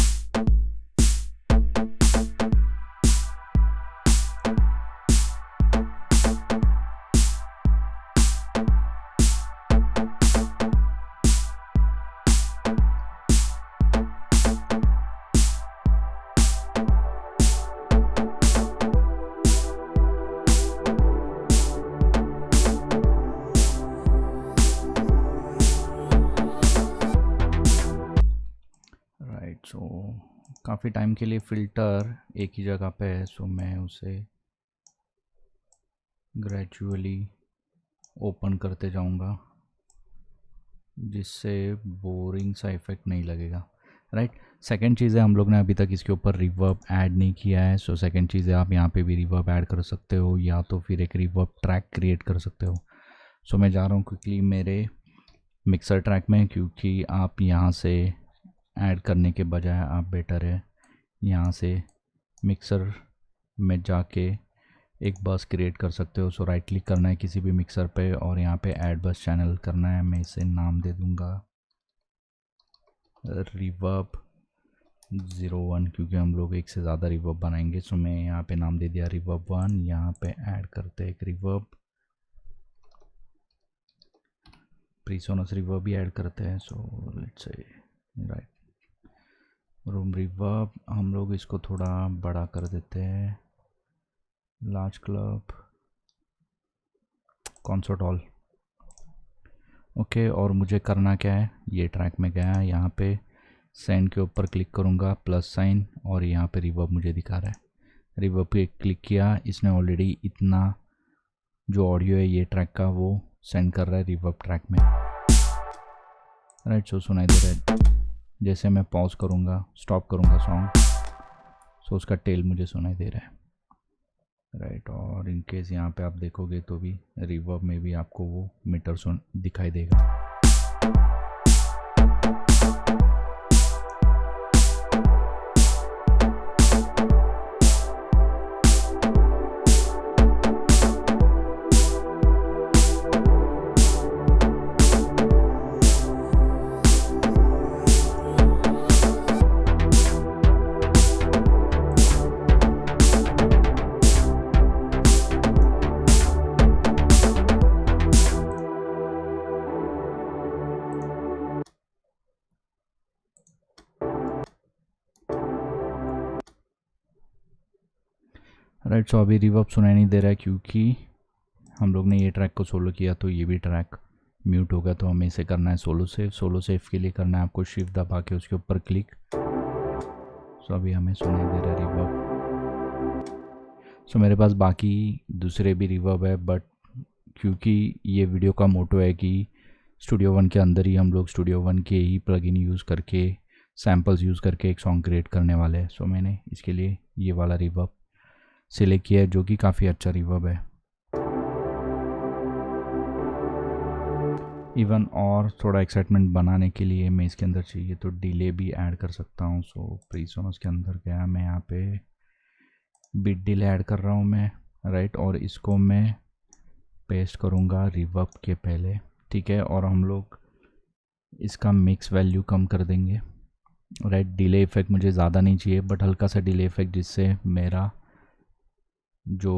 काफ़ी टाइम के लिए फ़िल्टर एक ही जगह पे है, सो मैं उसे ग्रेजुअली ओपन करते जाऊंगा जिससे बोरिंग सा इफ़ेक्ट नहीं लगेगा, राइट। सेकंड चीज़ है, हम लोग ने अभी तक इसके ऊपर रिवर्ब ऐड नहीं किया है, सो सेकंड चीज़ है आप यहाँ पे भी रिवर्ब ऐड कर सकते हो या तो फिर एक रिवर्ब ट्रैक क्रिएट कर सकते हो। सो मैं जा रहा हूँ क्विकली मेरे मिक्सर ट्रैक में, क्योंकि आप यहाँ से ऐड करने के बजाय आप बेटर है यहाँ से मिक्सर में जाके एक बस क्रिएट कर सकते हो। सो राइट क्लिक करना है किसी भी मिक्सर पे और यहाँ पे ऐड बस चैनल करना है। मैं इसे नाम दे दूँगा रिवर्ब 01, क्योंकि हम लोग एक से ज़्यादा रिवर्ब बनाएंगे। सो मैं यहाँ पे नाम दे दिया रिवर्ब 1। यहाँ पे ऐड करते हैं एक रिवर्ब, प्रीसोनस रिवर्ब भी ऐड करते हैं। So let's say right room reverb, हम लोग इसको थोड़ा बड़ा कर देते हैं, large club concert hall, okay. और मुझे करना क्या है, ये ट्रैक में गया, यहाँ पे सेंड के ऊपर क्लिक करूँगा प्लस साइन और यहाँ पे रिवर्ब मुझे दिखा रहा है। रिवर्ब पे क्लिक किया, इसने ऑलरेडी इतना जो ऑडियो है ये ट्रैक का वो सेंड कर रहा है रिवर्ब ट्रैक में, राइट। सो सुनाई दे रहा है, जैसे मैं पॉज करूँगा स्टॉप करूँगा सॉन्ग, सो उसका टेल मुझे सुनाई दे रहा है, राइट। और इन केस यहाँ पे आप देखोगे तो भी रिवर्ब में भी आपको वो मीटर सुन दिखाई देगा। राइट, सो अभी रिवर्ब सुनाई नहीं दे रहा है क्योंकि हम लोग ने ये ट्रैक को सोलो किया, तो ये भी ट्रैक म्यूट होगा। तो हमें इसे करना है सोलो सेव। सोलो सेव के लिए करना है आपको शिफ्ट दबा के उसके ऊपर क्लिक। सो अभी हमें सुनाई दे रहा है रिवर्ब। सो मेरे पास बाकी दूसरे भी रिवर्ब है, बट क्योंकि ये वीडियो का मोटो है कि स्टूडियो वन के अंदर ही हम लोग स्टूडियो वन के ही प्लगइन यूज़ करके सैम्पल्स यूज़ करके एक सॉन्ग क्रिएट करने वाले हैं। सो मैंने इसके लिए ये वाला रिवर्ब सिलेक्ट किया है जो कि काफ़ी अच्छा रिवर्ब है। इवन और थोड़ा एक्साइटमेंट बनाने के लिए मैं इसके अंदर चाहिए तो डिले भी ऐड कर सकता हूँ। सो प्रीसोनस के अंदर गया मैं, यहाँ पे बिट डिले ऐड कर रहा हूँ मैं, राइट। और इसको मैं पेस्ट करूँगा रिवर्ब के पहले, ठीक है। और हम लोग इसका मिक्स वैल्यू कम कर देंगे, राइट। डिले इफेक्ट मुझे ज़्यादा नहीं चाहिए, बट हल्का सा डिले इफेक्ट जिससे मेरा जो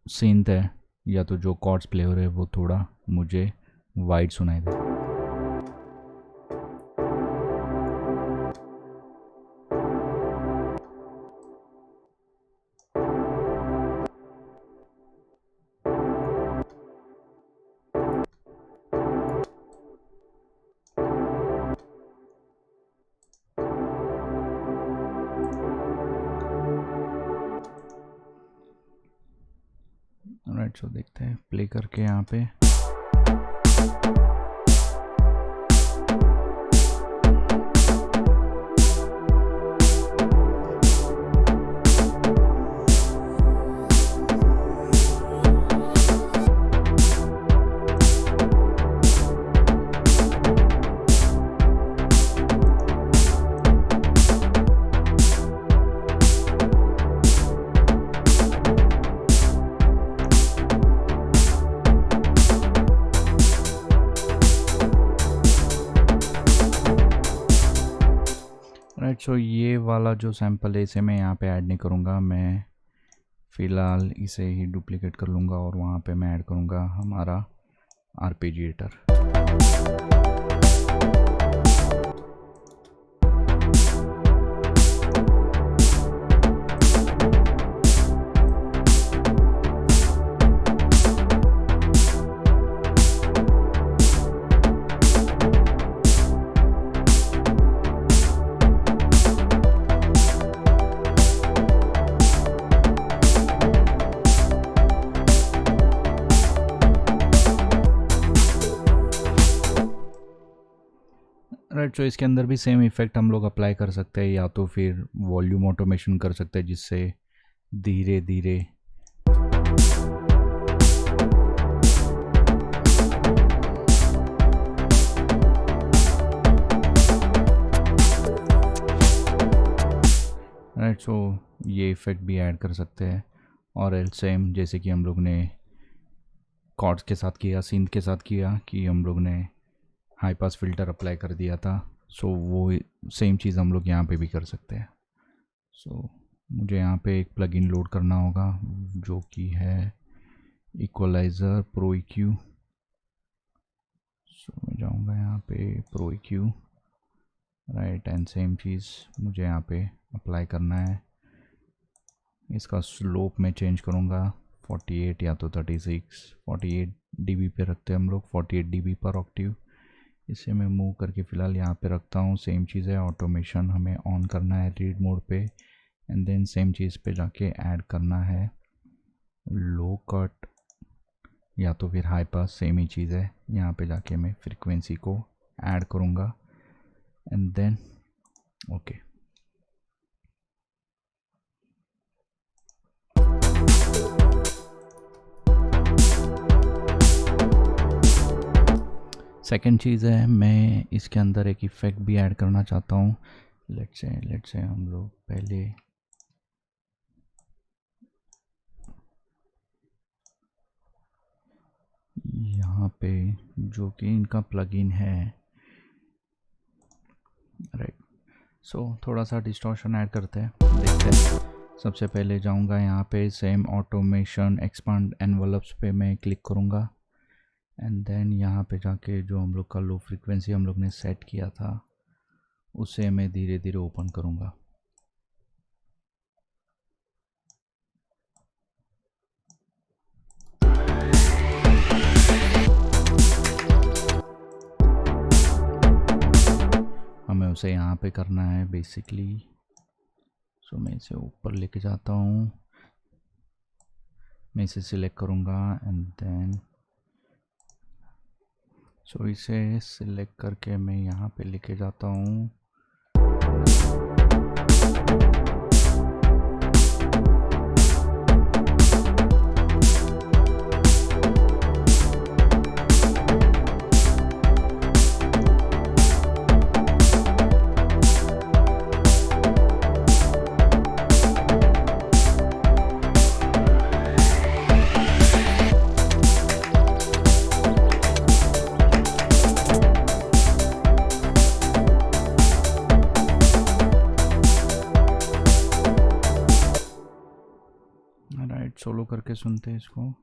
सिंथ है या तो जो कॉर्ड्स प्ले हो रहे हैं वो थोड़ा मुझे वाइड सुनाई दे। राइट, सो देखते हैं प्ले करके यहाँ पे। राइट, सो ये वाला जो सैम्पल है इसे मैं यहाँ पे ऐड नहीं करूँगा, मैं फ़िलहाल इसे ही डुप्लीकेट कर लूँगा और वहाँ पे मैं ऐड करूँगा हमारा आर्पेजिएटर। राइट, तो इसके अंदर भी सेम इफेक्ट हम लोग अप्लाई कर सकते हैं, या तो फिर वॉल्यूम ऑटोमेशन कर सकते हैं जिससे धीरे धीरे राइट, सो ये इफेक्ट भी ऐड कर सकते हैं। और एल सेम जैसे कि हम लोग ने कॉर्ड्स के साथ किया, सिंथ के साथ किया कि हम लोग ने हाई पास फिल्टर अप्लाई कर दिया था, सो वो सेम चीज़ हम लोग यहाँ पे भी कर सकते हैं। सो मुझे यहाँ पे एक प्लगइन लोड करना होगा जो कि है इक्वलाइज़र प्रो EQ। सो मैं जाऊँगा यहाँ पे pro EQ, right, and same चीज़ मुझे यहाँ पे अप्लाई करना है। इसका स्लोप मैं चेंज करूँगा 48 या तो 36, 48 dB पे रखते हैं हम लोग, 48 dB पर ऑक्टिव। इसे मैं मूव करके फ़िलहाल यहाँ पे रखता हूँ। सेम चीज़ है, ऑटोमेशन हमें ऑन करना है रीड मोड पे, एंड देन सेम चीज़ पे जाके ऐड करना है लो कट या तो फिर हाई पास, सेम ही चीज़ है। यहाँ पे जाके मैं फ्रीक्वेंसी को ऐड करूँगा एंड देन ओके। सेकेंड चीज़ है, मैं इसके अंदर एक इफ़ेक्ट भी ऐड करना चाहता हूँ। लेट्स से हम लोग पहले यहाँ पे जो कि इनका प्लगइन है, राइट, सो थोड़ा सा डिस्टॉर्शन ऐड करते हैं, देखते हैं। सबसे पहले जाऊँगा यहाँ पे सेम ऑटोमेशन एक्सपांड एनवलप्स पे मैं क्लिक करूँगा एंड देन यहाँ पे जाके जो हम लोग का लो फ्रीक्वेंसी हम लोग ने सेट किया था उसे मैं धीरे धीरे ओपन करूँगा। हमें उसे यहाँ पे करना है बेसिकली, सो मैं इसे ऊपर लेके जाता हूँ, मैं इसे सिलेक्ट करूँगा एंड देन सो इसे सिलेक्ट करके मैं यहाँ पे लेके जाता हूँ। राइट, सोलो करके सुनते हैं इसको।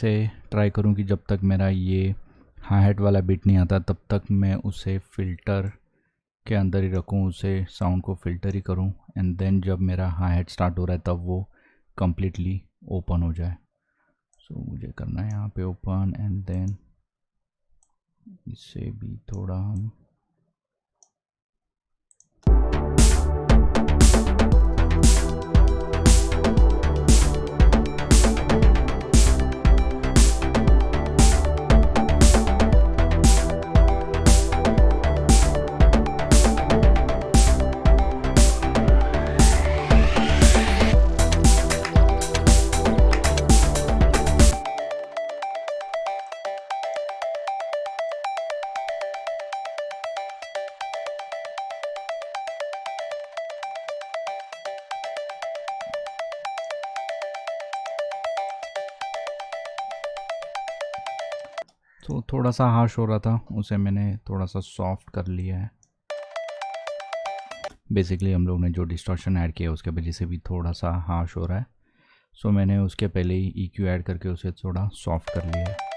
से ट्राई करूं कि जब तक मेरा ये हाई हैट वाला बीट नहीं आता तब तक मैं उसे फ़िल्टर के अंदर ही रखूं, उसे साउंड को फ़िल्टर ही करूं, एंड देन जब मेरा हाई हैट स्टार्ट हो रहा है तब वो कम्प्लीटली ओपन हो जाए। सो मुझे करना है यहाँ पे ओपन, एंड देन इससे भी थोड़ा हम तो थोड़ा सा हार्श हो रहा था, उसे मैंने थोड़ा सा सॉफ्ट कर लिया है। बेसिकली हम लोग ने जो डिस्टॉर्शन ऐड किया उसके वजह से भी थोड़ा सा हार्श हो रहा है। सो मैंने उसके पहले ही EQ ऐड करके उसे थोड़ा सॉफ्ट कर लिया है।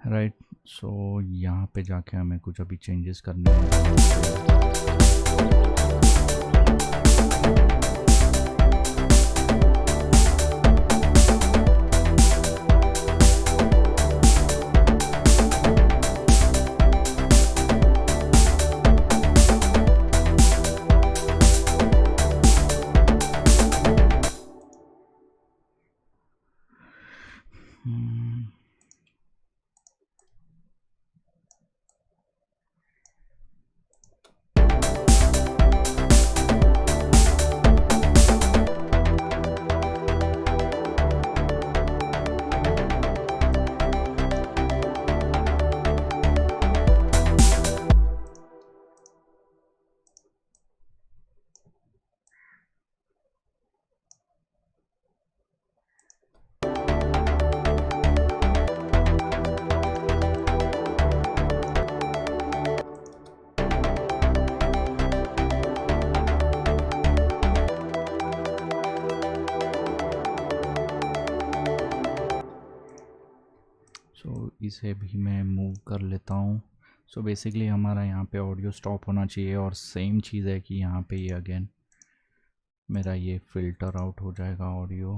राइट, सो यहाँ पे जाके हमें कुछ अभी चेंजेस करने हैं। इसे भी मैं मूव कर लेता हूँ। सो बेसिकली हमारा यहाँ पे ऑडियो स्टॉप होना चाहिए, और सेम चीज़ है कि यहाँ पे ये अगेन मेरा ये फ़िल्टर आउट हो जाएगा ऑडियो।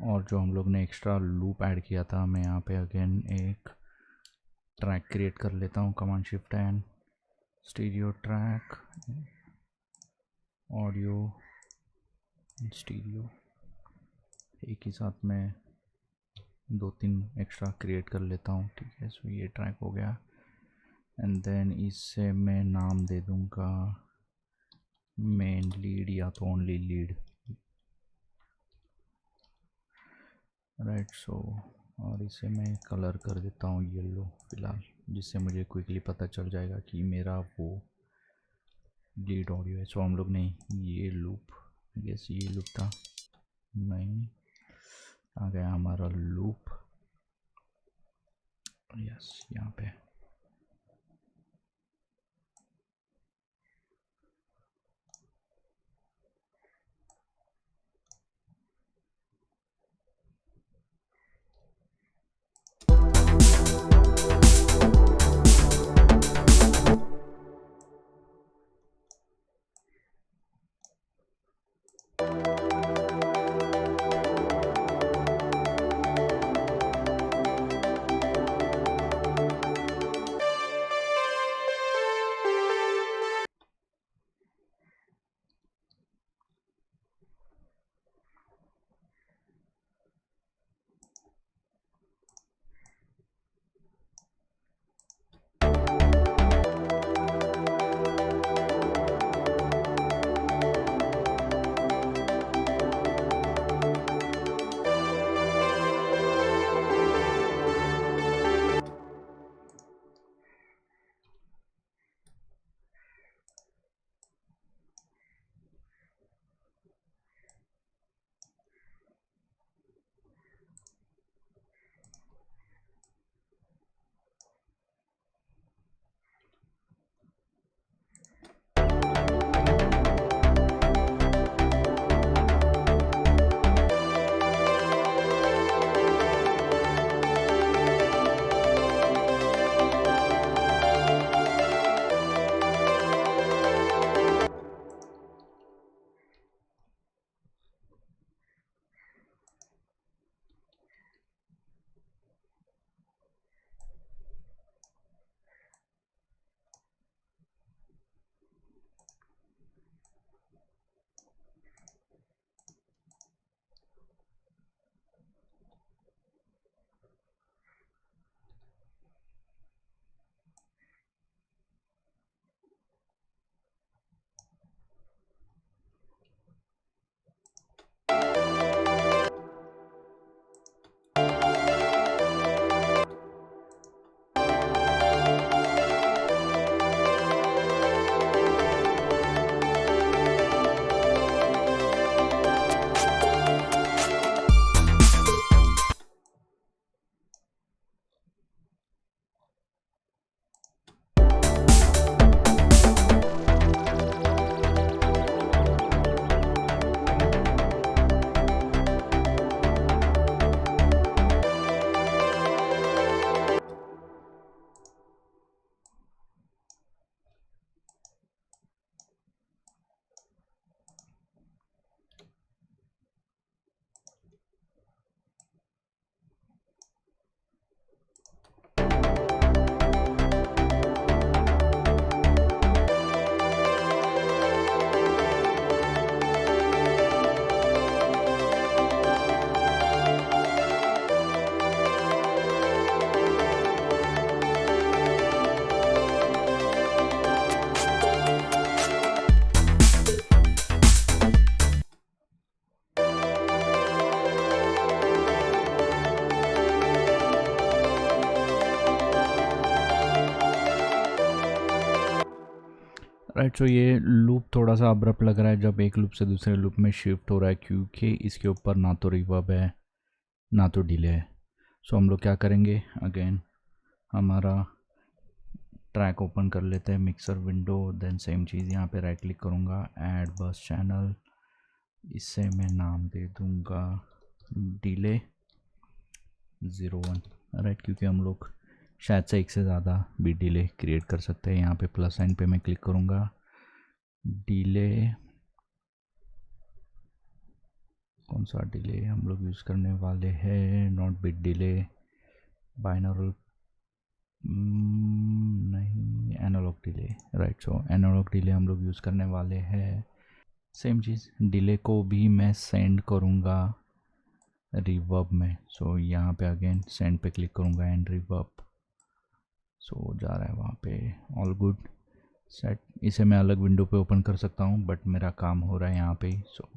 और जो हम लोग ने एक्स्ट्रा लूप ऐड किया था, मैं यहाँ पे अगेन एक ट्रैक क्रिएट कर लेता हूँ, command shift and stereo track, audio stereo, एक ही साथ में 2-3 एक्स्ट्रा क्रिएट कर लेता हूँ। ठीक है, सो ये ट्रैक हो गया, एंड देन इससे मैं नाम दे दूँगा मेन लीड या तो ओनली लीड। राइट, सो और इसे मैं कलर कर देता हूँ येलो फ़िलहाल, जिससे मुझे क्विकली पता चल जाएगा कि मेरा वो लीड ऑडियो है। सो हम लोग ने ये लूप, यस ये लूप था, नहीं आ गया हमारा लूप, यस यहाँ पे। राइट, सो ये लूप थोड़ा सा अब्रप्ट लग रहा है जब एक लूप से दूसरे लूप में शिफ्ट हो रहा है, क्योंकि इसके ऊपर ना तो रिवर्ब है ना तो डिले है। सो हम लोग क्या करेंगे, अगेन हमारा ट्रैक ओपन कर लेते हैं, मिक्सर विंडो, देन सेम चीज़ यहाँ पे राइट क्लिक करूँगा, ऐड बस चैनल, इससे मैं नाम दे दूँगा डिले 01, राइट, क्योंकि हम लोग शायद से एक से ज़्यादा भी डिले क्रिएट कर सकते हैं। यहाँ पे प्लस साइन पे मैं क्लिक करूँगा, डिले कौन सा डिले हम लोग यूज़ करने वाले हैं, नॉट बिट डिले, बाइनरल नहीं, एनालॉग डिले, राइट। सो एनालॉग डिले हम लोग यूज़ करने वाले हैं। सेम चीज़, डिले को भी मैं सेंड करूँगा रिवर्ब में। सो यहाँ पे अगेन सेंड पे क्लिक करूँगा एंड रिवर्ब, सो जा रहा है वहाँ पे, ऑल गुड सेट। इसे मैं अलग विंडो पे ओपन कर सकता हूँ, बट मेरा काम हो रहा है यहाँ पे, सो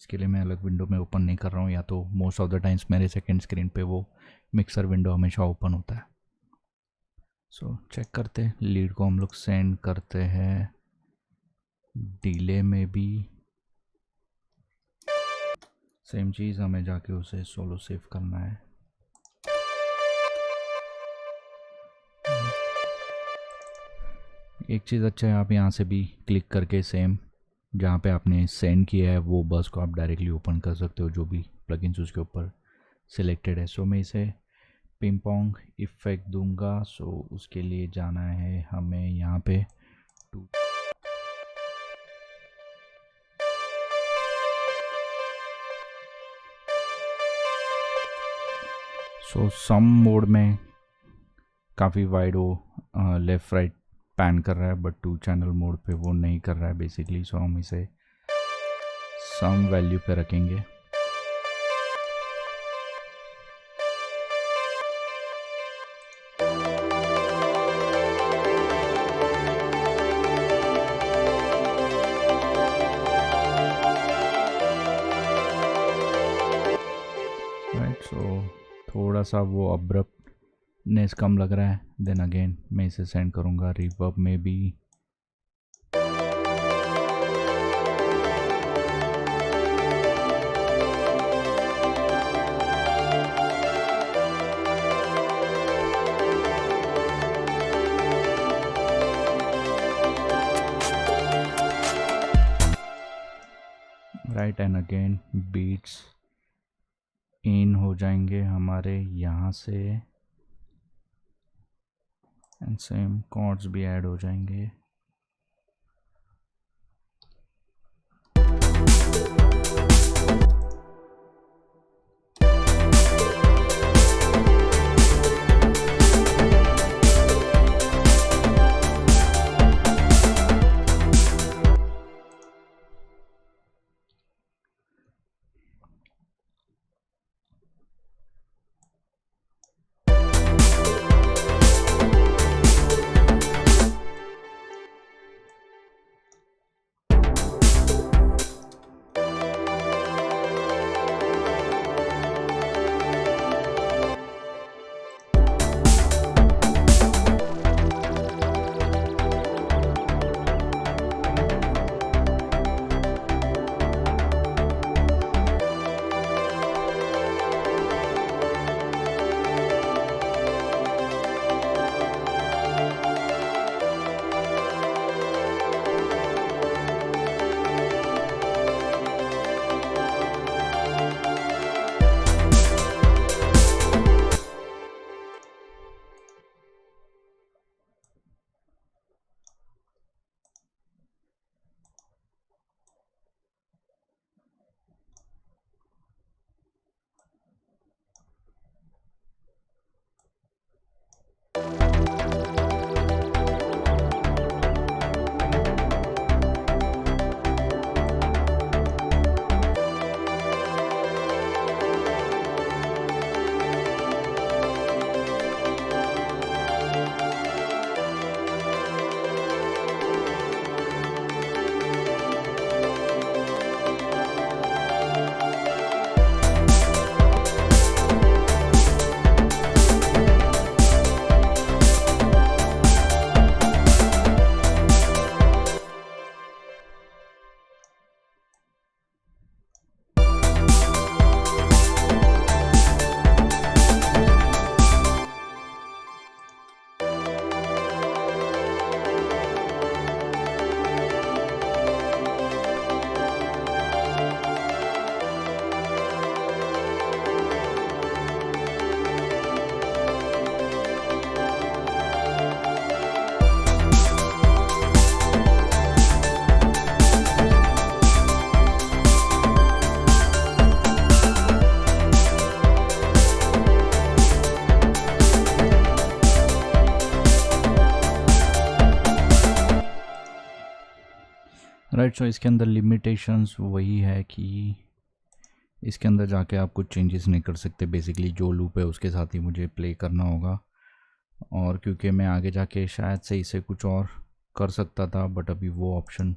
इसके लिए मैं अलग विंडो में ओपन नहीं कर रहा हूँ, या तो मोस्ट ऑफ द टाइम्स मेरे सेकंड स्क्रीन पे वो मिक्सर विंडो हमेशा ओपन होता है। सो चेक करते हैं, लीड को हम लोग सेंड करते हैं, डिले में भी सेम चीज़, हमें जाके उसे सोलो सेव करना है। एक चीज़ अच्छा है, आप यहाँ से भी क्लिक करके सेम जहाँ पे आपने सेंड किया है वो बस को आप डायरेक्टली ओपन कर सकते हो, जो भी प्लगइन्स उसके ऊपर सिलेक्टेड है। सो मैं इसे पिंग-पोंग इफेक्ट दूंगा। सो उसके लिए जाना है हमें यहाँ पे सो सम मोड में काफ़ी वाइड वो लेफ़्ट राइट पैन कर रहा है, बट 2 चैनल मोड पे वो नहीं कर रहा है बेसिकली। सो हम इसे सम वैल्यू पे रखेंगे। राइट, सो थोड़ा सा वो अब्रप्टनेस कम लग रहा है। देन अगेन मैं इसे सेंड करूँगा रिवर्ब में भी, राइट, एंड अगेन बीट्स इन हो जाएंगे हमारे यहाँ से, एंड सेम कॉर्ड्स भी ऐड हो जाएंगे। राइट, सो इसके अंदर लिमिटेशंस वही है कि इसके अंदर जाके आप कुछ चेंजेस नहीं कर सकते। बेसिकली जो लूप है उसके साथ ही मुझे प्ले करना होगा, और क्योंकि मैं आगे जाके शायद से इसे कुछ और कर सकता था, बट अभी वो ऑप्शन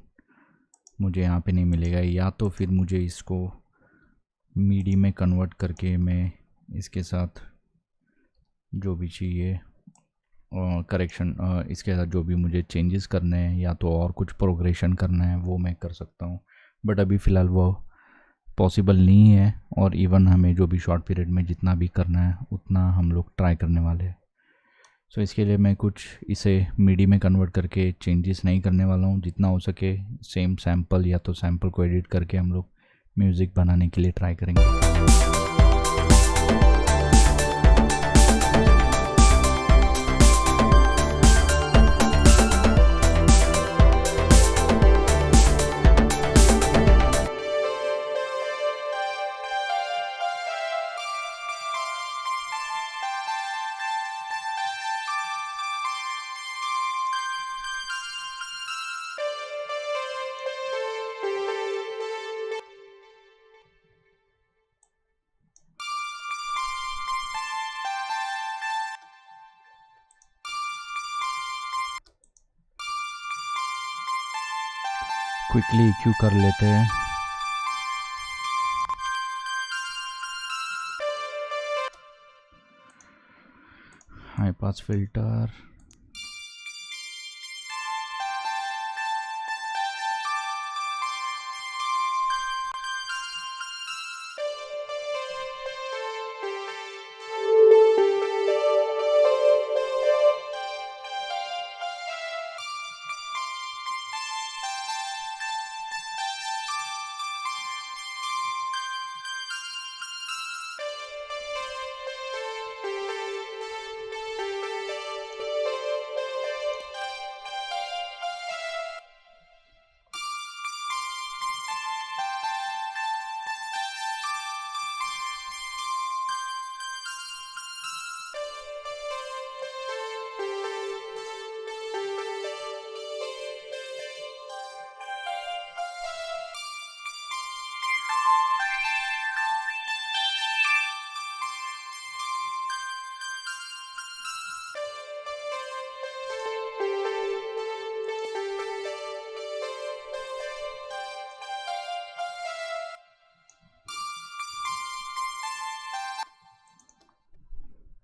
मुझे यहाँ पे नहीं मिलेगा। या तो फिर मुझे इसको मीडी में कन्वर्ट करके मैं इसके साथ जो भी चाहिए करेक्शन, इसके साथ जो भी मुझे चेंजेस करने हैं या तो और कुछ प्रोग्रेशन करना है वो मैं कर सकता हूँ, बट अभी फ़िलहाल वो पॉसिबल नहीं है। और इवन हमें जो भी शॉर्ट पीरियड में जितना भी करना है उतना हम लोग ट्राई करने वाले हैं। सो इसके लिए मैं कुछ इसे मीडी में कन्वर्ट करके चेंजेस नहीं करने वाला हूँ। जितना हो सके सेम सैम्पल या तो सैम्पल को एडिट करके हम लोग म्यूज़िक बनाने के लिए ट्राई करेंगे। क्विकली EQ कर लेते हैं। High pass filter,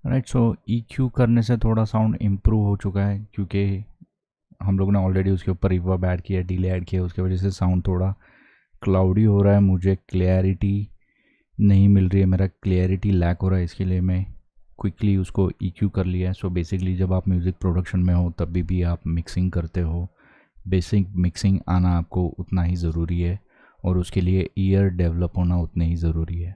right. So EQ करने से थोड़ा साउंड इम्प्रूव हो चुका है, क्योंकि हम लोग ने ऑलरेडी उसके ऊपर रिवर्ब ऐड किया, डिले ऐड किया, उसकी वजह से साउंड थोड़ा क्लाउडी हो रहा है। मुझे क्लियरिटी नहीं मिल रही है, मेरा क्लियरिटी लैक हो रहा है, इसके लिए मैं क्विकली उसको EQ कर लिया है। सो बेसिकली जब आप म्यूज़िक प्रोडक्शन में हो तभी भी आप मिक्सिंग करते हो, बेसिक मिक्सिंग आना आपको उतना ही ज़रूरी है, और उसके लिए ईयर डेवलप होना उतने ही ज़रूरी है।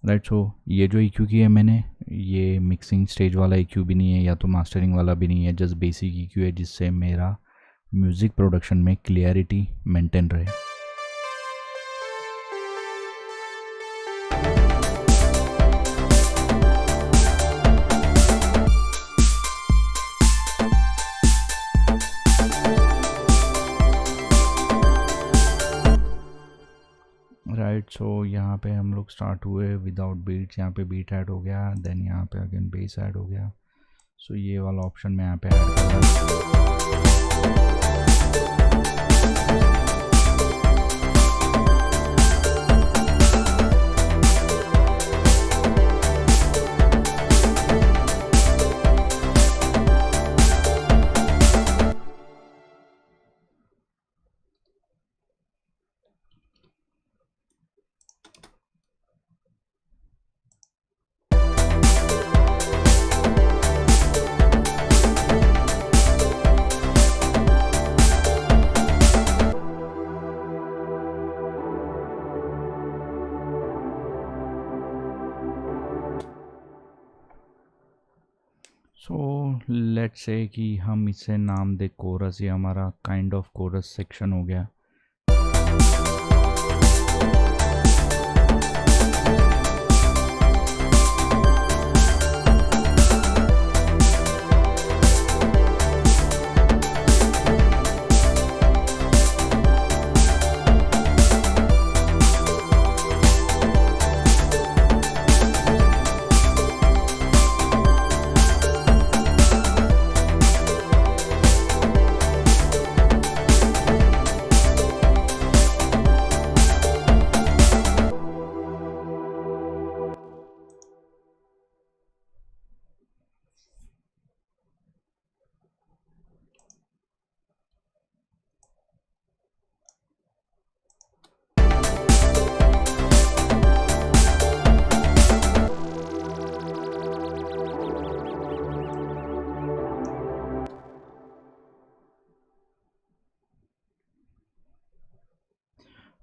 राइट। सो ये जो EQ की है मैंने, ये मिक्सिंग स्टेज वाला EQ भी नहीं है या तो मास्टरिंग वाला भी नहीं है, जस्ट बेसिक EQ है, जिससे मेरा म्यूज़िक प्रोडक्शन में क्लियरिटी मेंटेन रहे। राइट। सो यहाँ पे हम लोग स्टार्ट हुए विदाउट बीट्स, यहाँ पे बीट ऐड हो गया, देन यहाँ पे अगेन बेस ऐड हो गया। सो ये वाला ऑप्शन मैं यहाँ पे ऐड कर रहा हूँ। सो लेट्स से कि हम इसे नाम दे कोरस, ये हमारा काइंड ऑफ कोरस सेक्शन हो गया।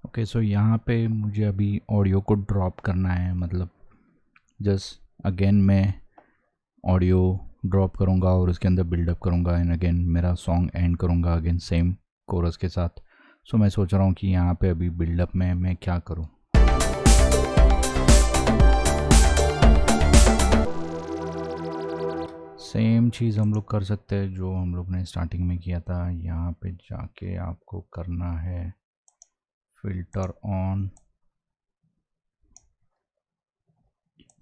ओके, सो यहाँ पे मुझे अभी ऑडियो को ड्रॉप करना है, मतलब जस्ट अगेन मैं ऑडियो ड्रॉप करूँगा और उसके अंदर बिल्डअप करूँगा एंड अगेन मेरा सॉन्ग एंड करूँगा अगेन सेम कोरस के साथ। सो मैं सोच रहा हूँ कि यहाँ पे अभी बिल्डअप में मैं क्या करूँ। सेम चीज़ हम लोग कर सकते हैं जो हम लोग ने स्टार्टिंग में किया था। यहाँ पे जाके आपको करना है फिल्टर ऑन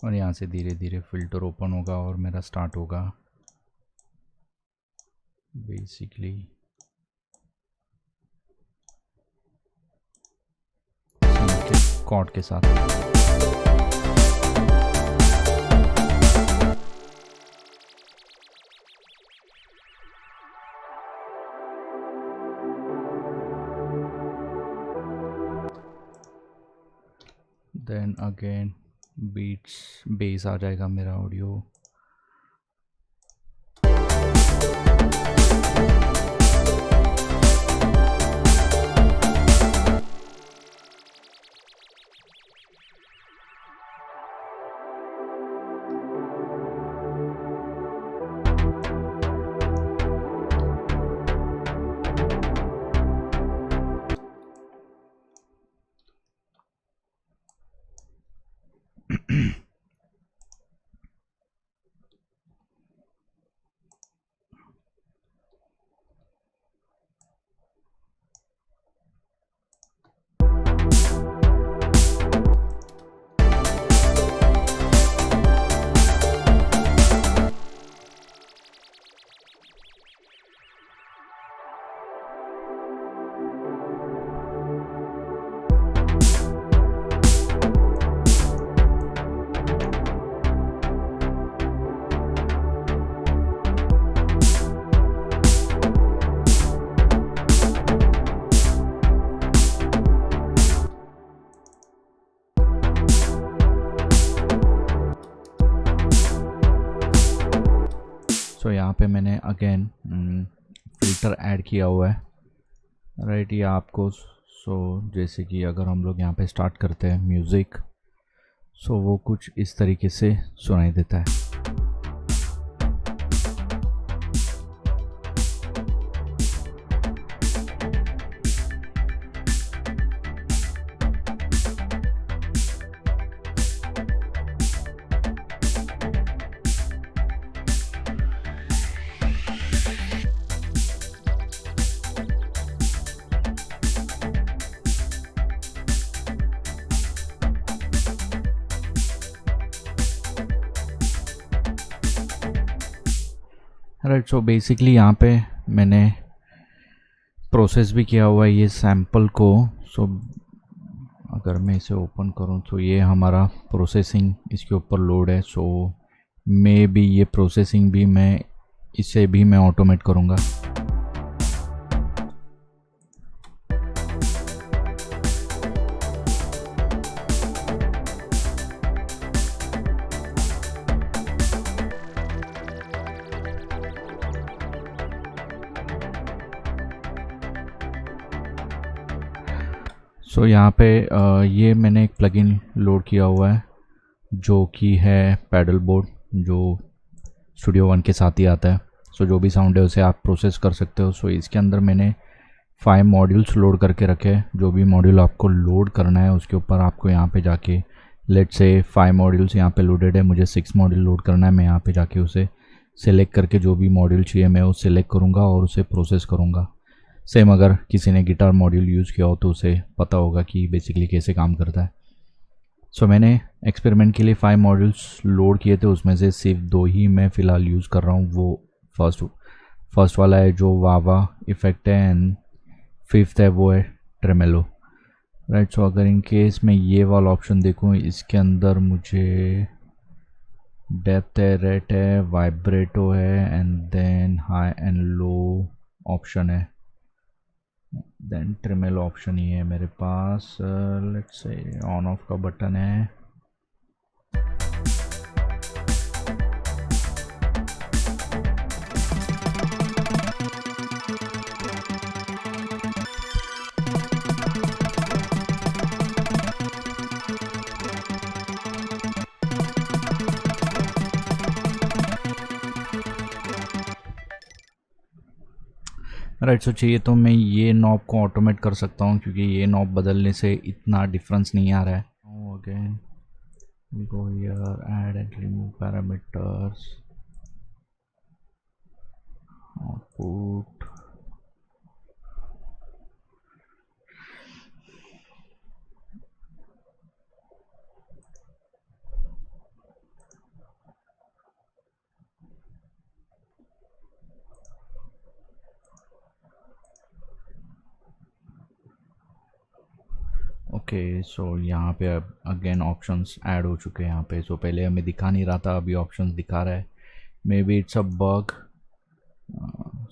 और यहाँ से धीरे धीरे फिल्टर ओपन होगा और मेरा स्टार्ट होगा बेसिकली कॉर्ड के साथ। देन अगेन बीट्स बेस आ जाएगा मेरा ऑडियो। सो यहाँ पे मैंने अगेन फ़िल्टर ऐड किया हुआ है, राइट। ये आपको जैसे कि अगर हम लोग यहाँ पे स्टार्ट करते हैं म्यूज़िक, वो कुछ इस तरीके से सुनाई देता है। राइट, सो बेसिकली यहाँ पे मैंने प्रोसेस भी किया हुआ है ये सैम्पल को। अगर मैं इसे ओपन करूँ तो ये हमारा प्रोसेसिंग इसके ऊपर लोड है। मे बी ये प्रोसेसिंग भी इसे भी मैं ऑटोमेट करूँगा। यहाँ पे ये मैंने एक प्लगइन लोड किया हुआ है जो कि है पैडल बोर्ड, जो स्टूडियो वन के साथ ही आता है। जो भी साउंड है उसे आप प्रोसेस कर सकते हो। इसके अंदर मैंने 5 मॉड्यूल्स लोड करके रखे हैं। जो भी मॉड्यूल आपको लोड करना है उसके ऊपर आपको यहाँ पे जाके लेट्स से 5 मॉड्यूल्स यहाँ पे लोडेड है, मुझे 6 मॉड्यूल लोड करना है। मैं यहाँ पे जाके उसे सिलेक्ट करके जो भी मॉड्यूल चाहिए मैं वो सिलेक्ट करूँगा और उसे प्रोसेस करूँगा। सेम अगर किसी ने गिटार मॉड्यूल यूज़ किया हो तो उसे पता होगा कि बेसिकली कैसे काम करता है। मैंने एक्सपेरिमेंट के लिए 5 मॉड्यूल्स लोड किए थे, उसमें से सिर्फ 2 ही मैं फ़िलहाल यूज़ कर रहा हूँ। वो फर्स्ट वाला है जो वावा इफ़ेक्ट है एंड 5th है वो है ट्रेमेलो, राइट। अगर इन केस मैं ये वाला ऑप्शन देखूँ, इसके अंदर मुझे डेप्थ है, रेट है, वाइब्रेटो है and then high and low option है, देन ट्रिमेलो ऑप्शन ही है मेरे पास। लेट्स से ऑन ऑफ का बटन है। राइट, सो चाहिए तो मैं ये नॉब को ऑटोमेट कर सकता हूँ क्योंकि ये नॉब बदलने से इतना डिफरेंस नहीं आ रहा है. Again we go here, add and remove parameters, output. Okay, so यहाँ पे अब अगेन ऑप्शंस ऐड हो चुके हैं यहाँ पे. सो पहले हमें दिखा नहीं रहा था, अभी ऑप्शंस दिखा रहा है. May be it's a bug.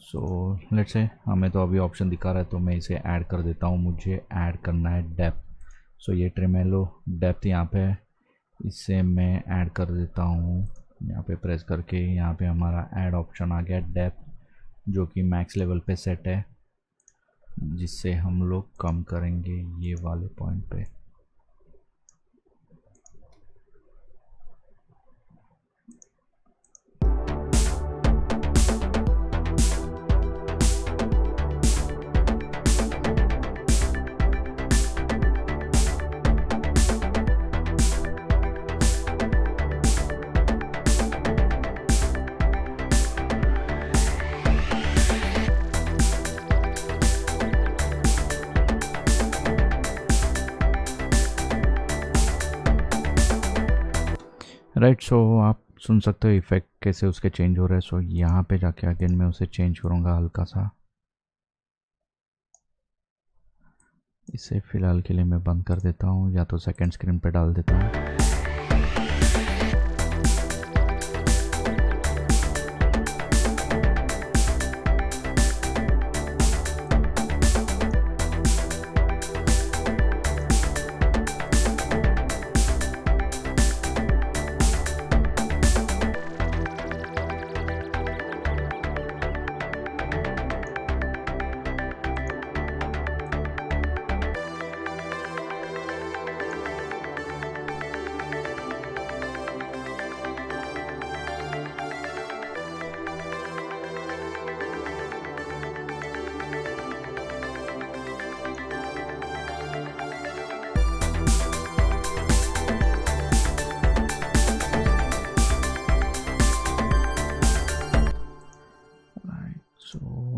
So let's say हमें तो अभी ऑप्शन दिखा रहा है तो मैं इसे ऐड कर देता हूँ. मुझे ऐड करना है डेप्थ. सो ये ट्रेमेलो डेप्थ यहाँ पे है, इसे मैं ऐड कर देता हूँ. यहाँ पे प्रेस करके यहाँ पे हमारा ऐड ऑप्शन आ गया डेप्थ, जो कि मैक्स लेवल पे सेट है, जिससे हम लोग कम करेंगे ये वाले पॉइंट पे. राइट, सो आप सुन सकते हो इफ़ेक्ट कैसे उसके चेंज हो रहे हैं. सो यहाँ पे जाके अगेन मैं उसे चेंज करूँगा हल्का सा. इसे फ़िलहाल के लिए मैं बंद कर देता हूँ, या तो सेकंड स्क्रीन पे डाल देता हूँ.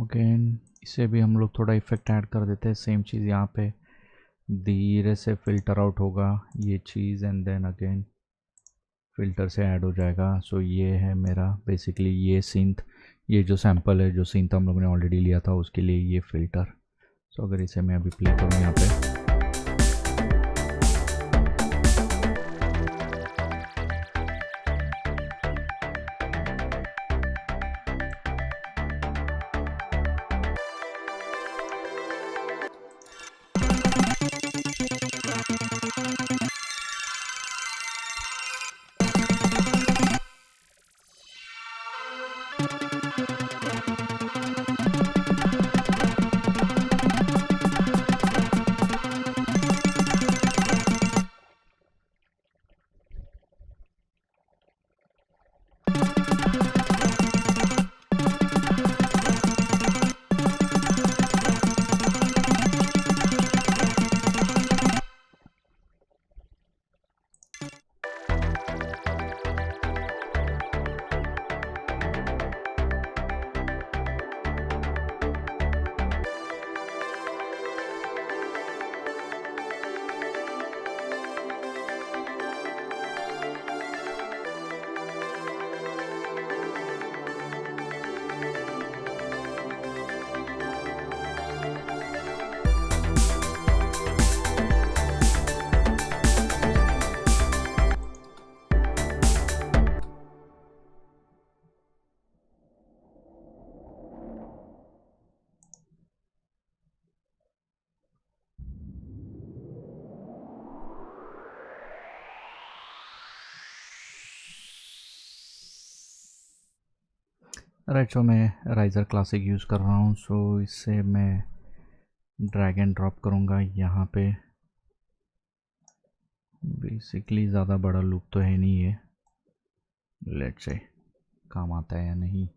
अगेन इसे भी हम लोग थोड़ा इफेक्ट ऐड कर देते हैं. सेम चीज़ यहाँ पे धीरे से फ़िल्टर आउट होगा ये चीज़, एंड देन अगेन फ़िल्टर से ऐड हो जाएगा. सो ये है मेरा बेसिकली ये सिंथ, ये जो सैम्पल है, जो सिंथ हम लोग ने ऑलरेडी लिया था उसके लिए ये फ़िल्टर. सो अगर इसे मैं अभी प्ले करूँ यहाँ पे, राइट. सो मैं राइज़र क्लासिक यूज़ कर रहा हूँ. सो इससे मैं ड्रैग एंड ड्रॉप करूँगा यहाँ पे. बेसिकली ज़्यादा बड़ा लूप तो है नहीं है, लेट्स से काम आता है या नहीं.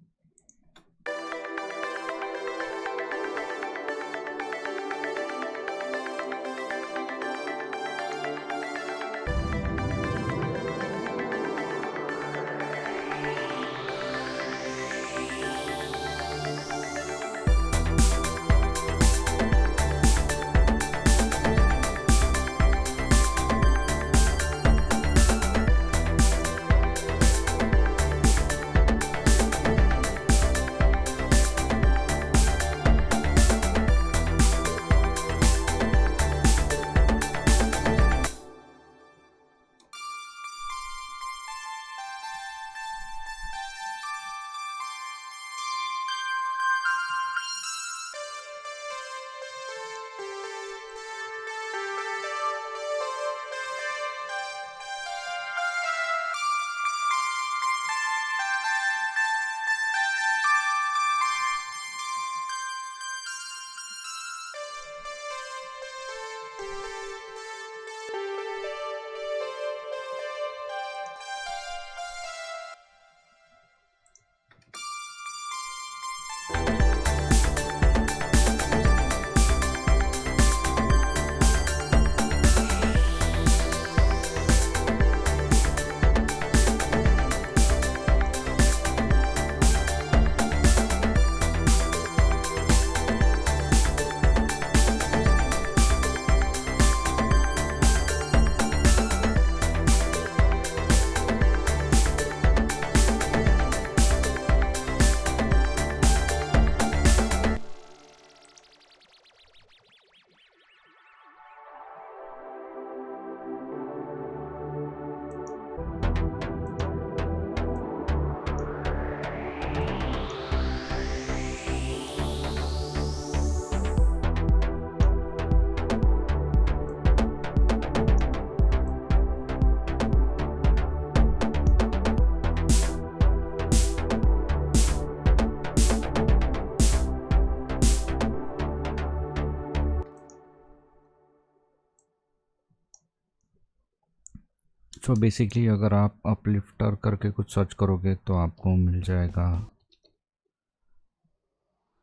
सो बेसिकली अगर आप अपलिफ्टर करके कुछ सर्च करोगे तो आपको मिल जाएगा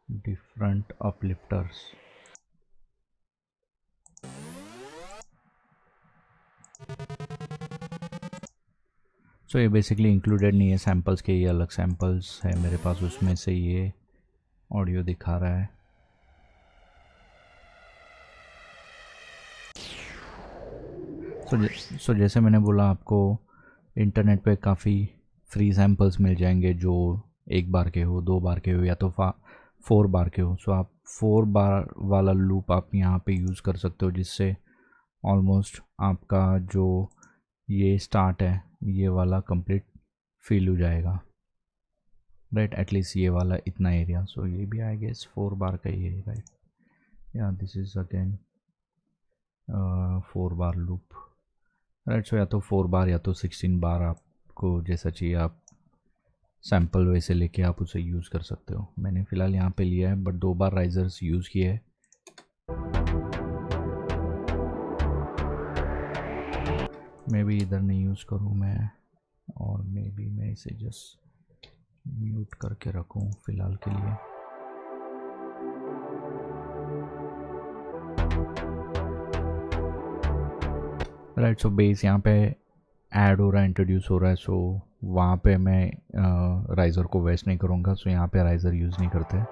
डिफरेंट अपलिफ्टर्स। सो ये बेसिकली इंक्लूडेड नहीं है सैम्पल्स के, ये अलग सैम्पल्स है मेरे पास, उसमें से ये ऑडियो दिखा रहा है। सो जैसे मैंने बोला आपको इंटरनेट पे काफ़ी फ्री सैम्पल्स मिल जाएंगे जो 1 बार के हो, 2 बार के हो, या तो 4 बार के हो। सो आप 4 बार वाला लूप आप यहाँ पे यूज़ कर सकते हो, जिससे ऑलमोस्ट आपका जो ये स्टार्ट है ये वाला कंप्लीट फील हो जाएगा, राइट। एटलीस्ट ये वाला इतना एरिया। सो ये भी आई गेस 4 बार का ही है, राइट। या this is again 4 bar loop, right. So या तो 4 बार या तो 16 बार, आपको जैसा चाहिए आप सैम्पल वैसे लेके आप उसे यूज़ कर सकते हो। मैंने फ़िलहाल यहाँ पे लिया है, बट 2 बार राइजर्स यूज़ किए हैं। मे बी इधर नहीं यूज़ करूँ मैं, और मे बी मैं इसे जस्ट म्यूट करके रखूँ फ़िलहाल के लिए। राइट। सो बेस यहाँ पे ऐड हो रहा है, इंट्रोड्यूस हो रहा है। सो वहाँ पे मैं राइज़र को वेस्ट नहीं करूँगा। सो यहाँ पे राइज़र यूज़ नहीं करते।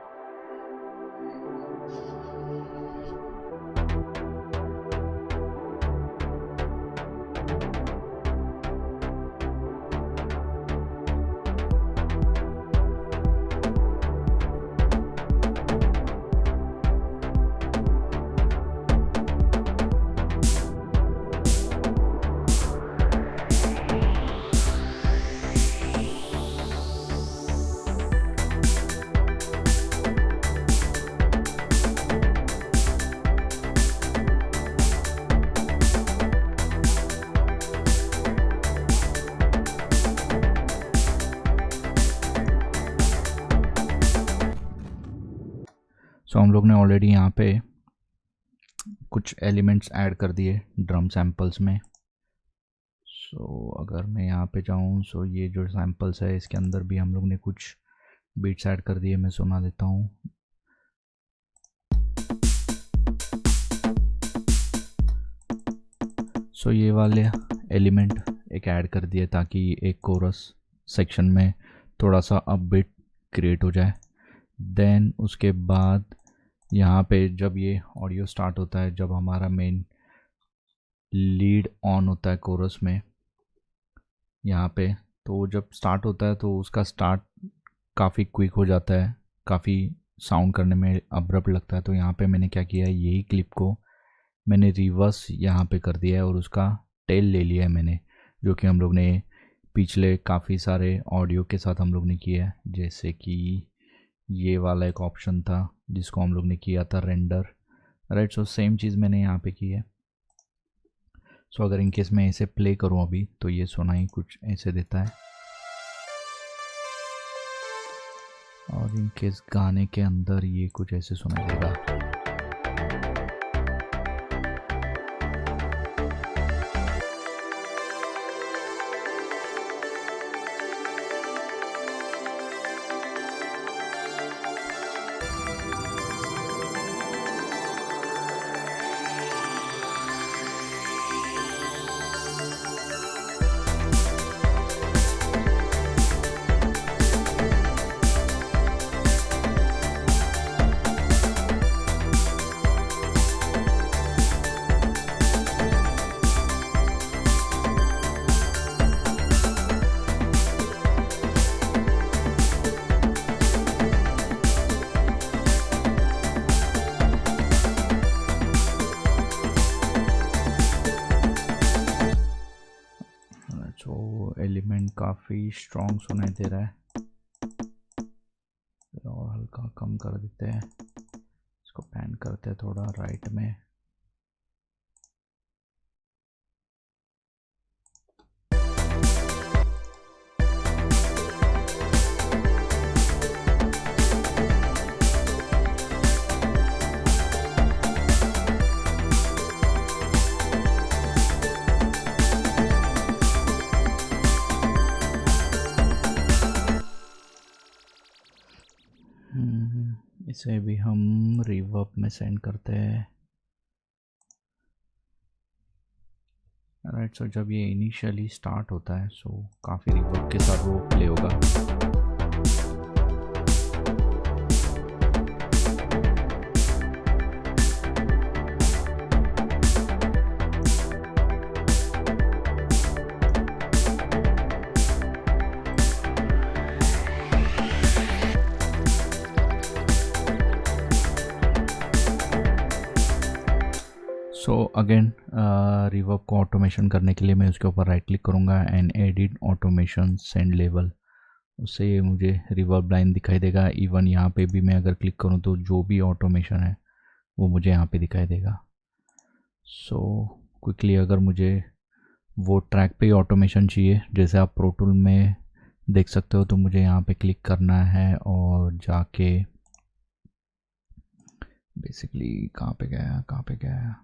सो हम लोग ने ऑलरेडी यहाँ पे कुछ एलिमेंट्स ऐड कर दिए ड्रम सैम्पल्स में। सो अगर मैं यहाँ पे जाऊँ, सो ये जो सैम्पल्स है इसके अंदर भी हम लोग ने कुछ बीट्स ऐड कर दिए। मैं सुना देता हूँ। सो ये वाले एलिमेंट एक ऐड कर दिए ताकि एक कोरस सेक्शन में थोड़ा सा अपबीट क्रिएट हो जाए। देन उसके बाद यहाँ पे जब ये ऑडियो स्टार्ट होता है, जब हमारा मेन लीड ऑन होता है कोरस में यहाँ पे, तो जब स्टार्ट होता है तो उसका स्टार्ट काफ़ी क्विक हो जाता है, काफ़ी साउंड करने में अब्रप्ट लगता है। तो यहाँ पे मैंने क्या किया है, यही क्लिप को मैंने रिवर्स यहाँ पे कर दिया है और उसका टेल ले लिया है मैंने, जो कि हम लोग ने पिछले काफ़ी सारे ऑडियो के साथ हम लोग ने किया है। जैसे कि ये वाला एक ऑप्शन था जिसको हम लोग ने किया था रेंडर, राइट। सो सेम चीज़ मैंने यहाँ पे की है। सो अगर इनकेस मैं इसे प्ले करूँ अभी, तो ये सुनाई कुछ ऐसे देता है, और इनकेस गाने के अंदर ये कुछ ऐसे सुनाई देगा। एलिमेंट काफ़ी स्ट्रॉन्ग सुनाई दे रहा है, और हल्का कम कर देते हैं, इसको पैन करते हैं थोड़ा राइट में। इसे भी हम रिवर्ब में सेंड करते हैं। राइट, सो जब ये इनिशियली स्टार्ट होता है सो काफ़ी रिवर्ब के साथ वो प्ले होगा। सो अगेन रिवर्ब को ऑटोमेशन करने के लिए मैं उसके ऊपर राइट क्लिक करूँगा and edit automation send level. उससे ये मुझे रिवर्ब लाइन दिखाई देगा। इवन यहाँ पे भी मैं अगर क्लिक करूँ तो जो भी ऑटोमेशन है वो मुझे यहाँ पे दिखाई देगा। सो क्विकली अगर मुझे वो ट्रैक पे ही ऑटोमेशन चाहिए, जैसे आप प्रो टूल में देख सकते हो, तो मुझे यहाँ पे क्लिक करना है और जाके बेसिकली कहाँ पे गया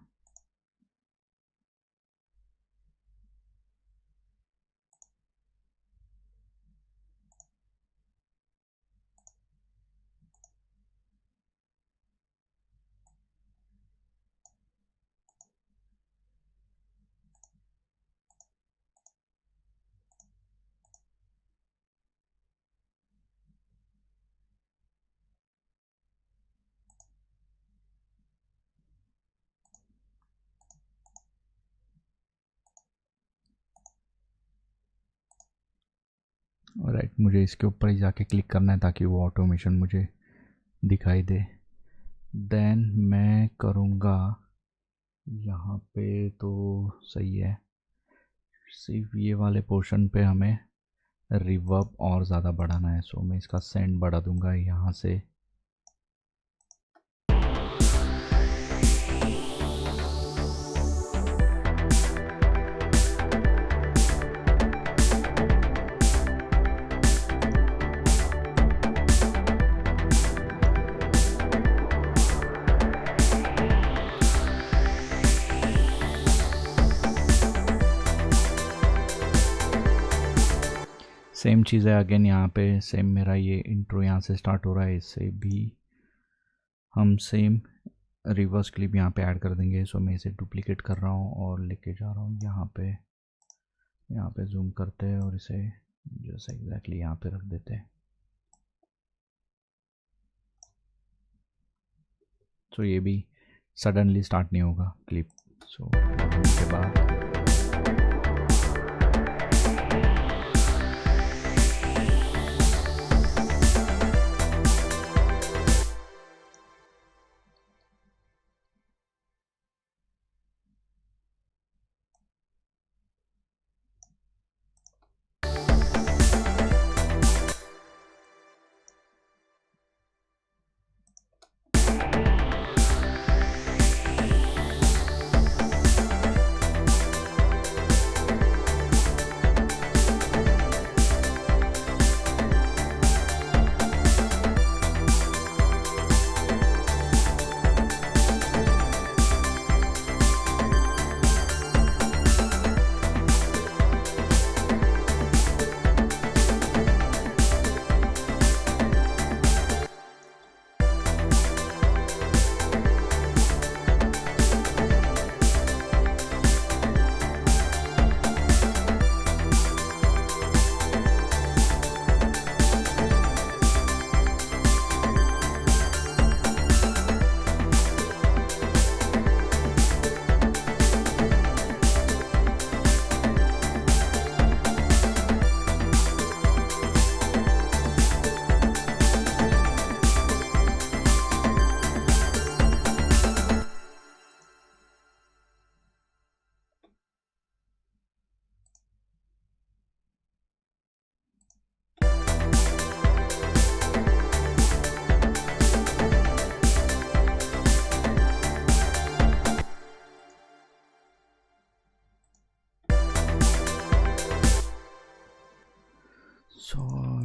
राइट, मुझे इसके ऊपर ही जाके क्लिक करना है ताकि वो ऑटोमेशन मुझे दिखाई दे। देन मैं करूँगा यहाँ पे, तो सही है, सिर्फ ये वाले पोर्शन पे हमें रिवर्ब और ज़्यादा बढ़ाना है। सो मैं इसका सेंड बढ़ा दूँगा यहाँ से। सेम चीज़ है अगेन यहाँ पे, सेम मेरा ये इंट्रो यहाँ से स्टार्ट हो रहा है, इससे भी हम सेम रिवर्स क्लिप यहाँ पे ऐड कर देंगे। सो मैं इसे डुप्लीकेट कर रहा हूँ और लेके जा रहा हूँ यहाँ पे जूम करते हैं और इसे जैसे एग्जैक्टली यहाँ पे रख देते हैं। सो ये भी सडनली स्टार्ट नहीं होगा क्लिप। सो उसके बाद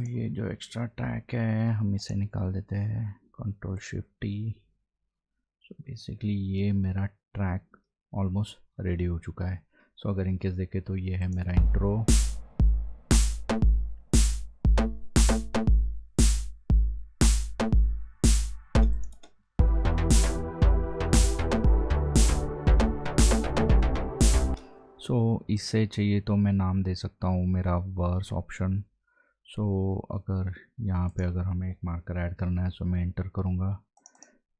ये जो एक्स्ट्रा ट्रैक है हम इसे निकाल देते हैं, control shift T. So basically ये मेरा ट्रैक ऑलमोस्ट रेडी हो चुका है। सो अगर इनकेस देखें तो ये है मेरा इंट्रो। सो इससे चाहिए तो मैं नाम दे सकता हूँ मेरा वर्स ऑप्शन। सो अगर यहाँ पे अगर हमें एक मार्कर ऐड करना है, सो मैं एंटर करूँगा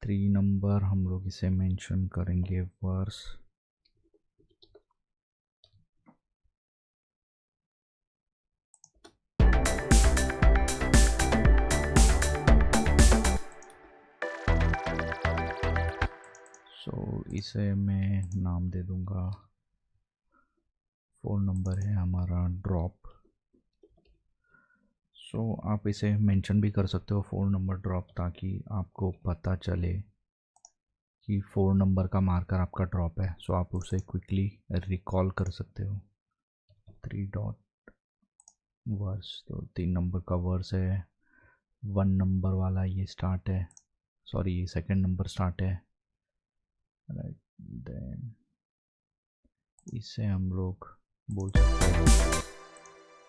3 नंबर, हम लोग इसे मेंशन करेंगे वर्स। सो इसे मैं नाम दे दूँगा, 4 नंबर है हमारा ड्रॉप। सो आप इसे मेंशन भी कर सकते हो 4 नंबर ड्रॉप, ताकि आपको पता चले कि 4 नंबर का मार्कर आपका ड्रॉप है। सो आप उसे क्विकली रिकॉल कर सकते हो। 3 डॉट वर्स, तो 3 नंबर का वर्स है, 1 नंबर वाला ये स्टार्ट है, सॉरी ये सेकंड नंबर स्टार्ट है, राइट। देन इसे हम लोग बोल सकते हैं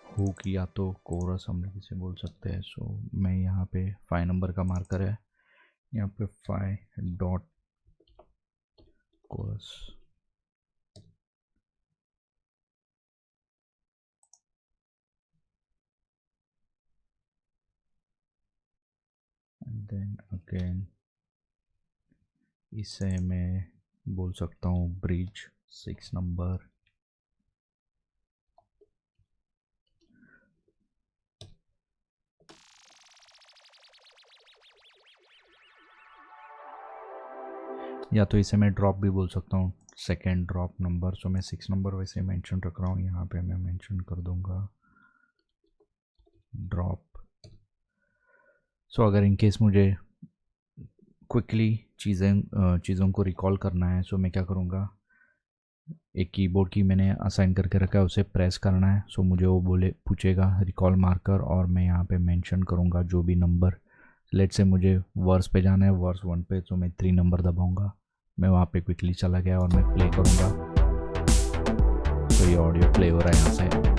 हुक या तो कोरस, हम लोग इसे बोल सकते हैं। सो मैं यहाँ पे 5 नंबर का मार्कर है, यहाँ पे 5 dot chorus, and then again इसे मैं बोल सकता हूँ ब्रिज 6 नंबर। या तो इसे मैं ड्रॉप भी बोल सकता हूँ, सेकेंड ड्रॉप नंबर। सो मैं 6 नंबर वैसे मेंशन रख रहा हूँ, यहाँ पे मैं मेंशन कर दूँगा ड्रॉप। सो अगर इन केस मुझे क्विकली चीज़ों को रिकॉल करना है, सो मैं क्या करूँगा, एक कीबोर्ड की मैंने असाइन करके रखा है, उसे प्रेस करना है। सो मुझे वो पूछेगा रिकॉल मार्कर, और मैं यहाँ पे मेंशन करूँगा जो भी नंबर। लेट से मुझे वर्स पे जाना है, वर्स 1 पे, तो मैं 3 नंबर दबाऊँगा, मैं वहाँ पे क्विकली चला गया और मैं प्ले करूँगा। तो ये ऑडियो प्ले हो रहा है यहाँ से।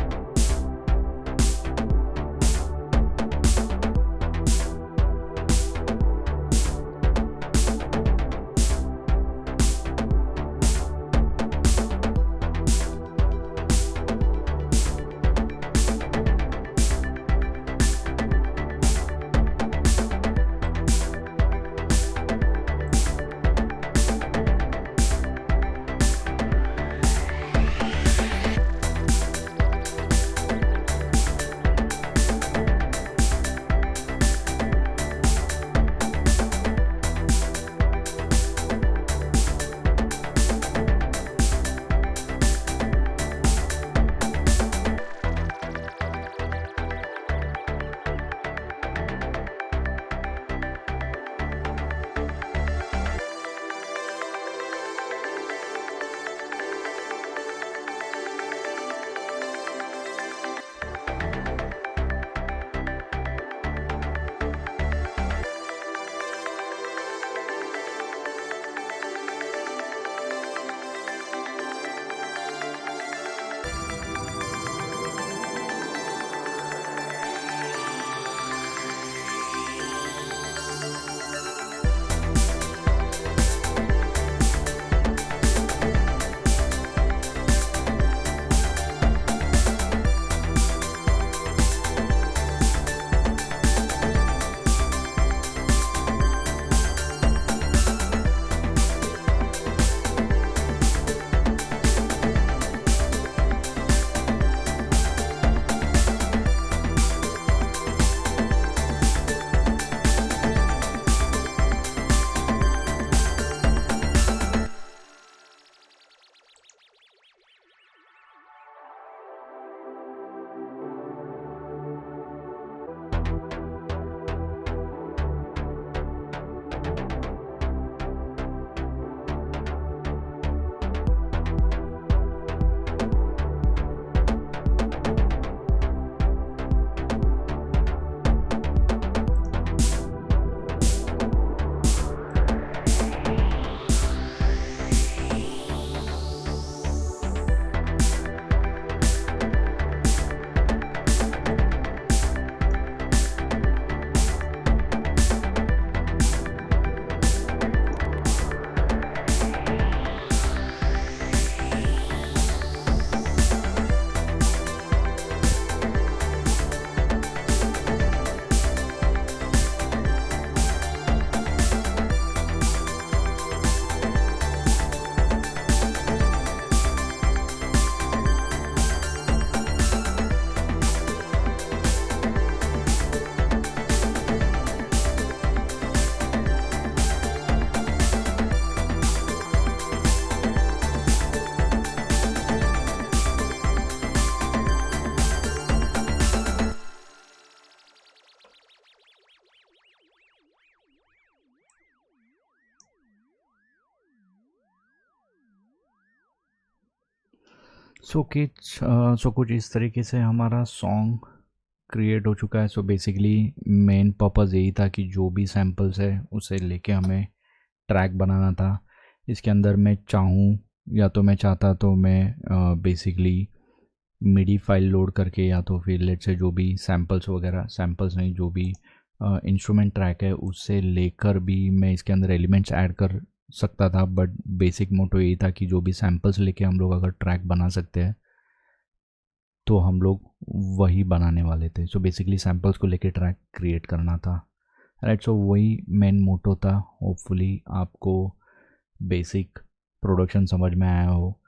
सो कुछ इस तरीके से हमारा सॉन्ग क्रिएट हो चुका है। सो बेसिकली मेन पर्पज़ यही था कि जो भी सैम्पल्स है उसे लेके हमें ट्रैक बनाना था। इसके अंदर मैं चाहूँ या तो मैं चाहता तो मैं बेसिकली मिडी फाइल लोड करके या तो फिर लेट से जो भी सैम्पल्स वगैरह, सैम्पल्स नहीं, जो भी इंस्ट्रूमेंट ट्रैक है उससे लेकर भी मैं इसके अंदर एलिमेंट्स ऐड कर सकता था। बट बेसिक मोटो यही था कि जो भी सैम्पल्स लेके हम लोग अगर ट्रैक बना सकते हैं तो हम लोग वही बनाने वाले थे। सो बेसिकली सैम्पल्स को लेके ट्रैक क्रिएट करना था, राइट। सो वही मेन मोटो था। होपफुली आपको बेसिक प्रोडक्शन समझ में आया हो,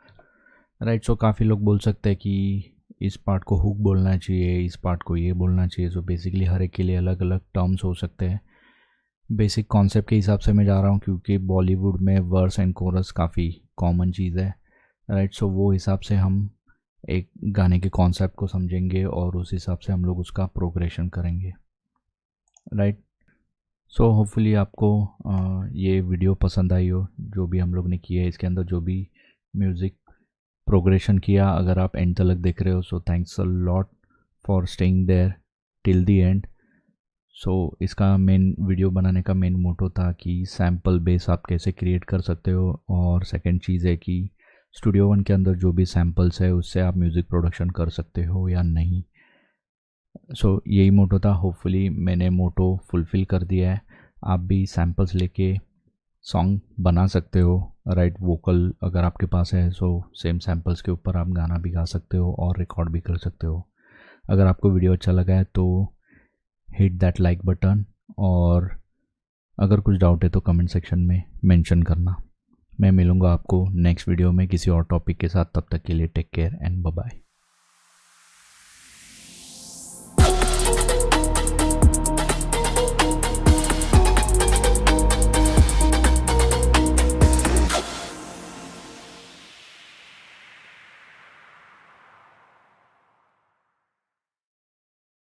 राइट। सो काफ़ी लोग बोल सकते हैं कि इस पार्ट को हुक बोलना चाहिए, इस पार्ट को ये बोलना चाहिए। सो बेसिकली हर एक के लिए अलग अलग टर्म्स हो सकते हैं। बेसिक कॉन्सेप्ट के हिसाब से मैं जा रहा हूँ क्योंकि बॉलीवुड में वर्स एंड कोरस काफ़ी कॉमन चीज़ है, राइट। सो वो हिसाब से हम एक गाने के कॉन्सेप्ट को समझेंगे और उस हिसाब से हम लोग उसका प्रोग्रेशन करेंगे, राइट। सो होपफुली आपको ये वीडियो पसंद आई हो, जो भी हम लोग ने किया है इसके अंदर, जो भी म्यूज़िक प्रोग्रेशन किया। अगर आप एंड तक देख रहे हो so thanks a lot for staying there till the end. So इसका मेन वीडियो बनाने का मेन मोटो था कि सैम्पल बेस आप कैसे क्रिएट कर सकते हो, और सेकंड चीज़ है कि स्टूडियो वन के अंदर जो भी सैम्पल्स है उससे आप म्यूज़िक प्रोडक्शन कर सकते हो या नहीं। सो यही मोटो था। होपफुली मैंने मोटो फुलफ़िल कर दिया है। आप भी सैम्पल्स लेके सॉन्ग बना सकते हो, राइट। वोकल अगर आपके पास है सो सेम सैम्पल्स के ऊपर आप गाना भी गा सकते हो और रिकॉर्ड भी कर सकते हो। अगर आपको वीडियो अच्छा लगा है तो हिट दैट लाइक बटन, और अगर कुछ डाउट है तो कमेंट सेक्शन में मेंशन करना। मैं मिलूँगा आपको नेक्स्ट वीडियो में किसी और टॉपिक के साथ। तब तक के लिए take care and bye bye.